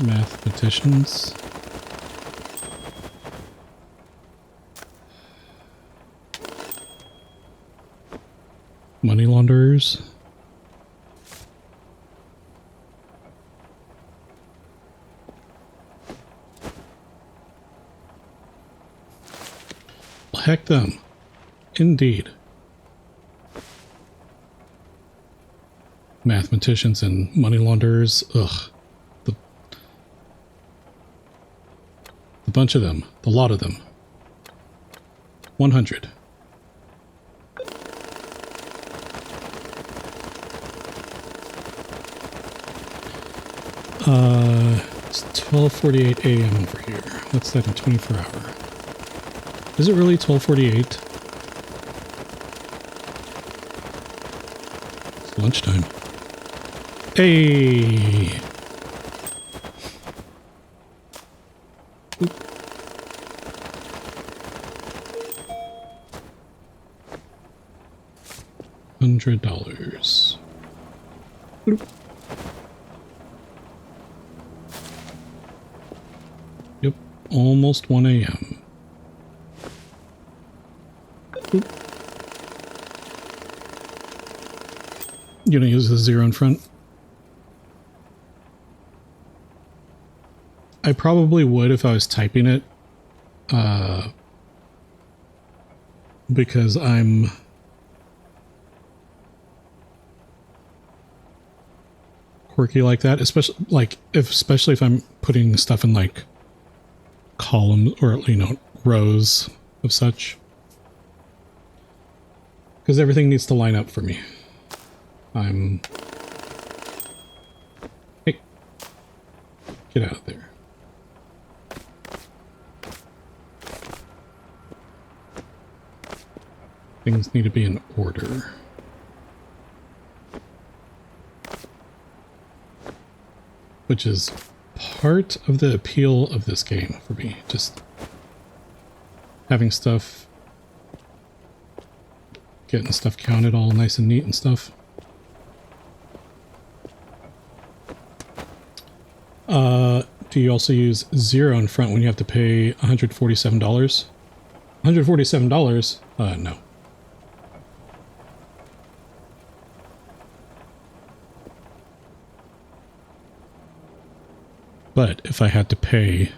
Mathematicians. Money launderers. Heck them. Indeed. Mathematicians and money launderers. Ugh. The bunch of them. The lot of them. 100. It's 12:48 a.m. over here. What's that in 24 hour? Is it really 12:48? It's lunchtime. Hey! Oop. $100. Oop. Yep, almost 1 a.m. You gonna use the 0 in front? I probably would if I was typing it, because I'm quirky like that, especially if I'm putting stuff in like columns or rows of such, because everything needs to line up for me. Hey, get out of there. Things need to be in order. Which is part of the appeal of this game for me. Just having stuff, getting stuff counted all nice and neat and stuff. Do you also use 0 in front when you have to pay $147? $147? No. But if I had to pay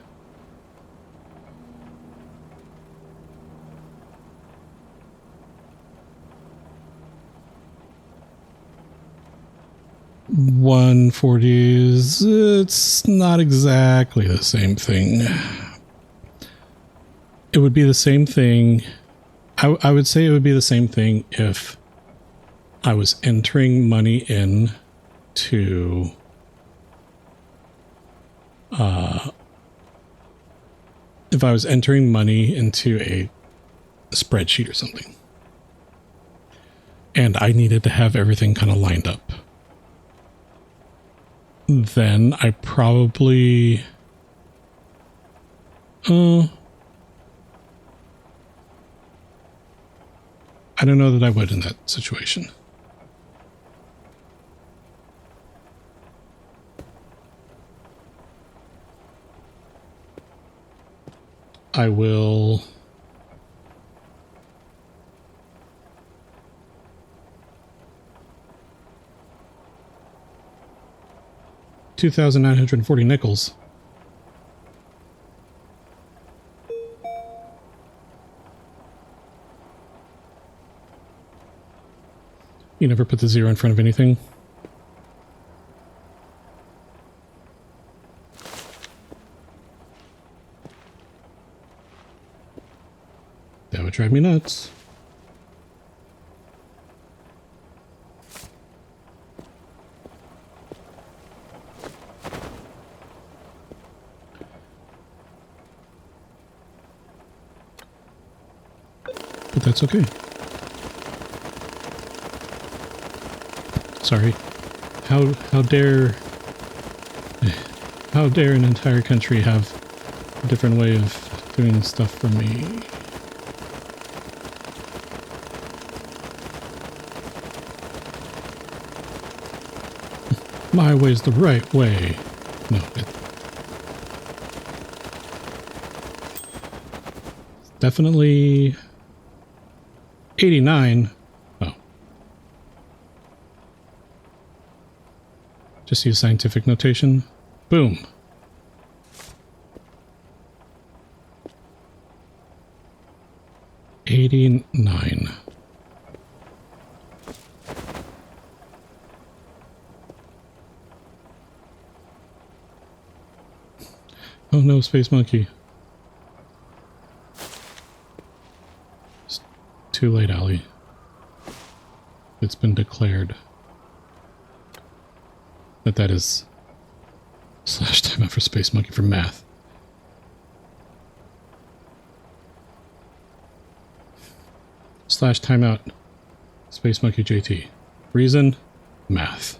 $140, it's not exactly the same thing. It would be the same thing. I would say it would be the same thing if I was entering money in to if I was entering money into a spreadsheet or something, and I needed to have everything kind of lined up, then I probably I don't know that I would in that situation. I will $2,940 nickels. You never put the 0 in front of anything? That would drive me nuts. But that's okay. Sorry. How dare an entire country have a different way of doing stuff for me? My way's the right way. No, it's definitely 89. Oh. Just use scientific notation. Boom. $89. Oh no, Space Monkey. It's too late, Allie. It's been declared that is / timeout for Space Monkey for math. / timeout Space Monkey JT. Reason? Math.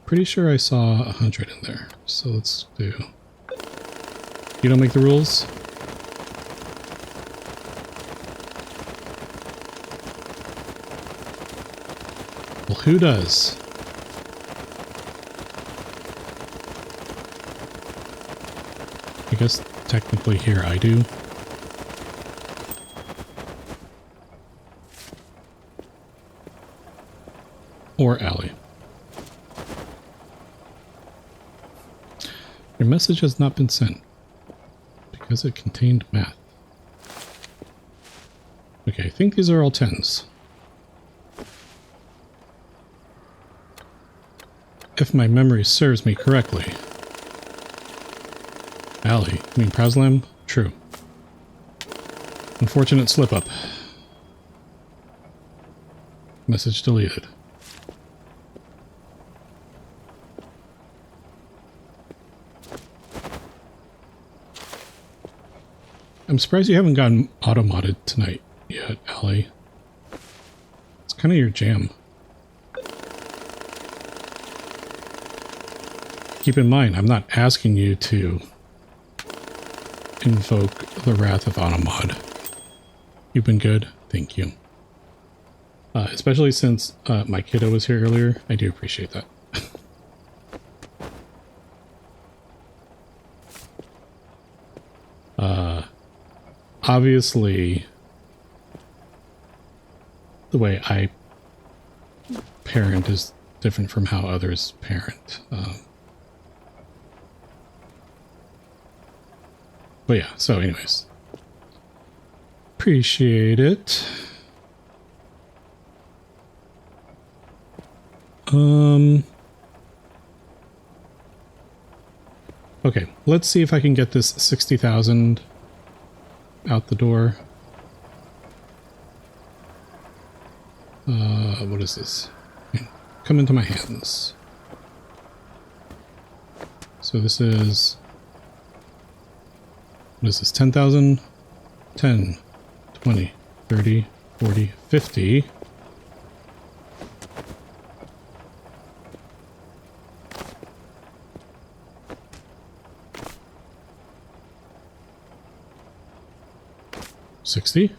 Pretty sure I saw 100 in there, so let's do... You don't make the rules? Well, who does? I guess technically here I do. Or Allie. Your message has not been sent because it contained math. Okay, I think these are all 10s. If my memory serves me correctly. Allie, you mean Praslam? True. Unfortunate slip-up. Message deleted. I'm surprised you haven't gotten auto-modded tonight yet, Allie. It's kind of your jam. Keep in mind, I'm not asking you to invoke the wrath of Automod. You've been good. Thank you. Especially since my kiddo was here earlier. I do appreciate that. obviously, the way I parent is different from how others parent. But yeah, so anyways. Appreciate it. Okay, let's see if I can get this 60,000 out the door. What is this? Come into my hands. So this is... What is this? 10,000? 10, 20, 30, 40, 50. $60.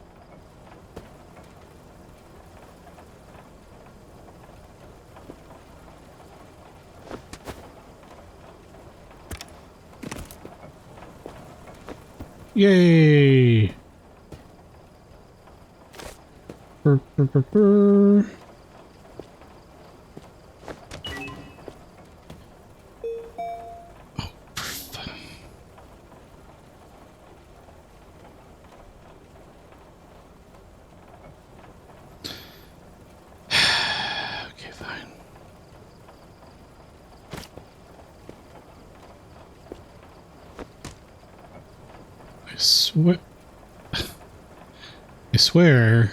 Yay! Brr, brr, brr, brr. Okay, fine. I swear.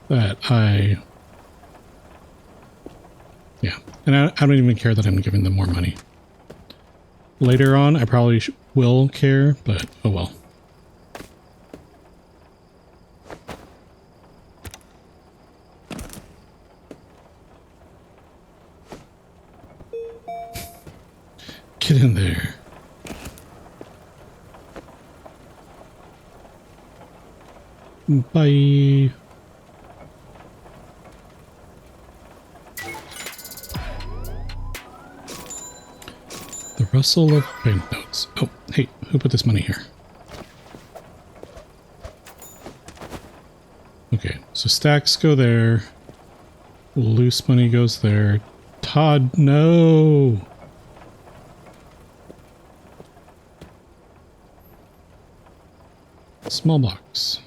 That yeah, and I don't even care that I'm giving them more money. Later on, I probably will care, but oh well. Get in there. Bye. The rustle of banknotes. Oh, hey, who put this money here? Okay, so stacks go there. Loose money goes there. Todd, no! Small box.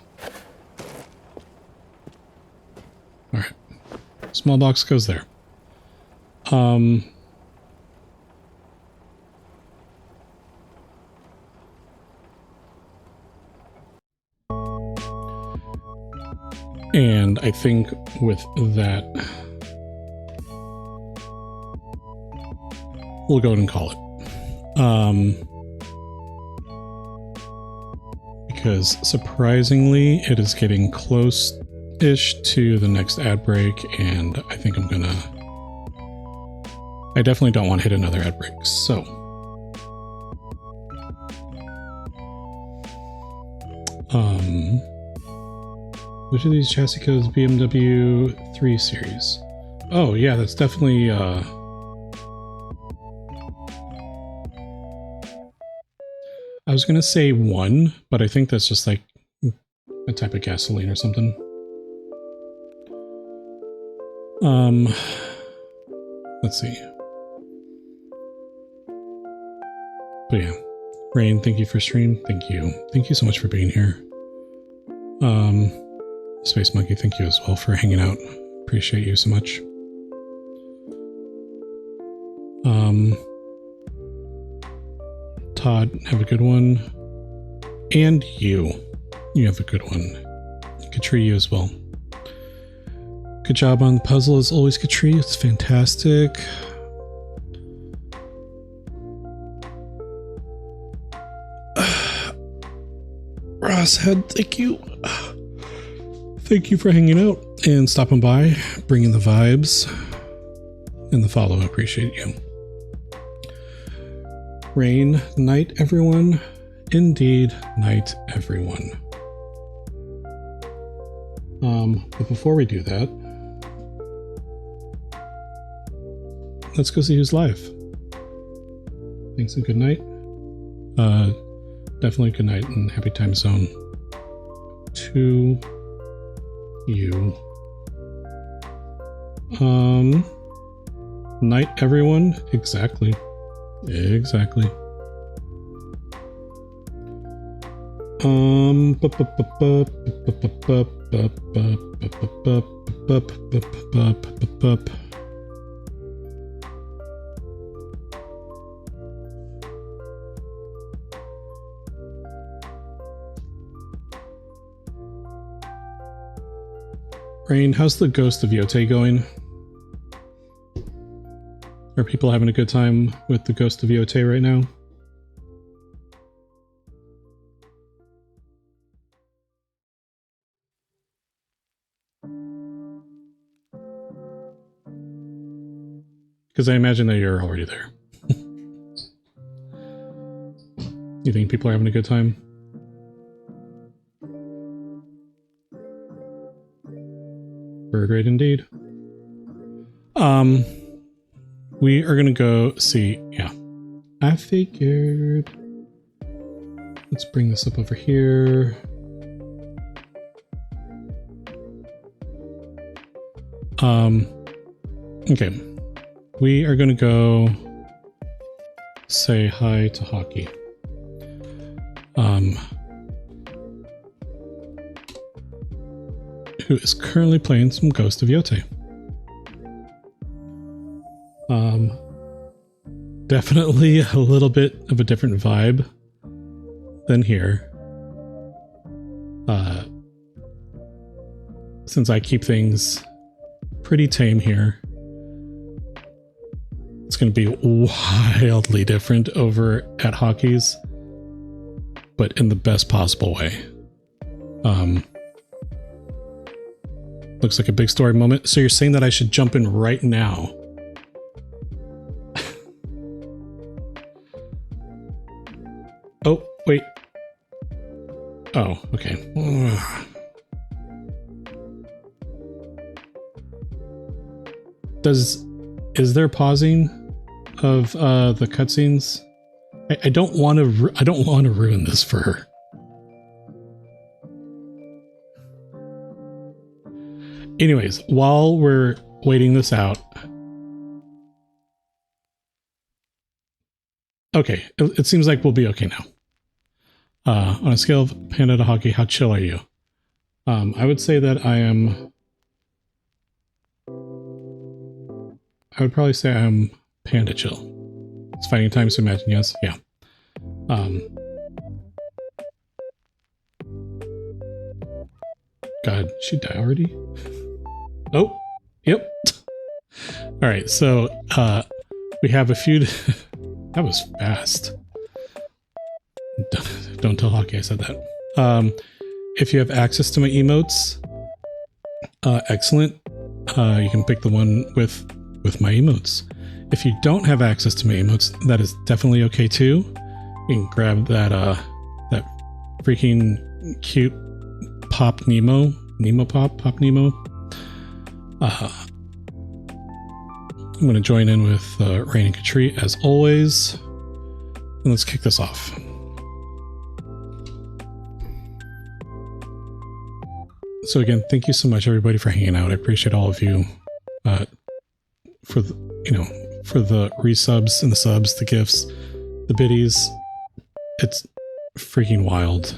Alright. Small box goes there. And I think with that, we'll go ahead and call it. Because surprisingly, it is getting close-ish to the next ad break, and I think I'm gonna... I definitely don't want to hit another ad break, so... Which of these chassis codes? BMW 3 Series. Oh, yeah, that's definitely, I was gonna say 1, but I think that's just like a type of gasoline or something. Let's see. But yeah. Rain, thank you for stream. Thank you. Thank you so much for being here. Space Monkey, thank you as well for hanging out. Appreciate you so much. Todd, have a good one. And you have a good one. Katri, you as well. Good job on the puzzle as always, Katri. It's fantastic. Rosshead, thank you. Thank you for hanging out and stopping by, bringing the vibes and the follow. I appreciate you. Rain, night, everyone. Indeed, night, everyone. But before we do that, let's go see who's live. thanks and good night. Definitely good night and happy time zone to you. Night, everyone. Exactly. Exactly. Rain, how's the Ghost of Yote going? Are people having a good time with the Ghost of Yote right now? Because I imagine that you're already there. You think people are having a good time? Bird rate indeed. We are gonna go see. Yeah, I figured. Let's bring this up over here. Okay. We are gonna go say hi to Hockey. Who is currently playing some Ghost of Yote. Definitely a little bit of a different vibe than here. Since I keep things pretty tame here, it's going to be wildly different over at Hockey's, but in the best possible way. Looks like a big story moment. So you're saying that I should jump in right now? Oh, wait. Oh, okay. Is there pausing of the cutscenes? I don't want to ruin this for her. Anyways, while we're waiting this out. Okay, it seems like we'll be okay now. On a scale of Panda to Hockey, how chill are you? I would say that I would probably say I'm Panda chill. It's fighting times to imagine, yes? Yeah. God, she died already? Oh, yep. Alright, so we have a few... That was fast. Don't tell Hockey I said that. If you have access to my emotes, excellent. You can pick the one with my emotes. If you don't have access to my emotes, that is definitely okay too. You can grab that that freaking cute Pop Nemo Pop Nemo. I'm going to join in with Rain and Katri as always. And let's kick this off. So again, thank you so much everybody for hanging out. I appreciate all of you for the, for the resubs and the subs, the gifts, the biddies. It's freaking wild.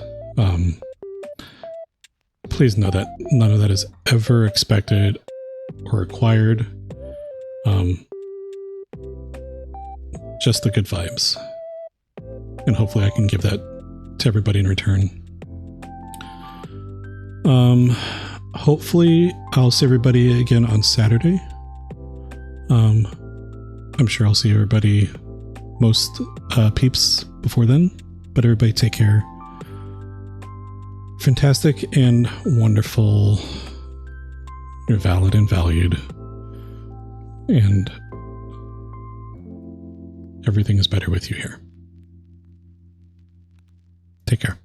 Please know that none of that is ever expected or required. Just the good vibes. And hopefully I can give that to everybody in return. Hopefully I'll see everybody again on Saturday. I'm sure I'll see everybody, most peeps before then, but everybody take care. Fantastic and wonderful. You're valid and valued. And everything is better with you here. Take care.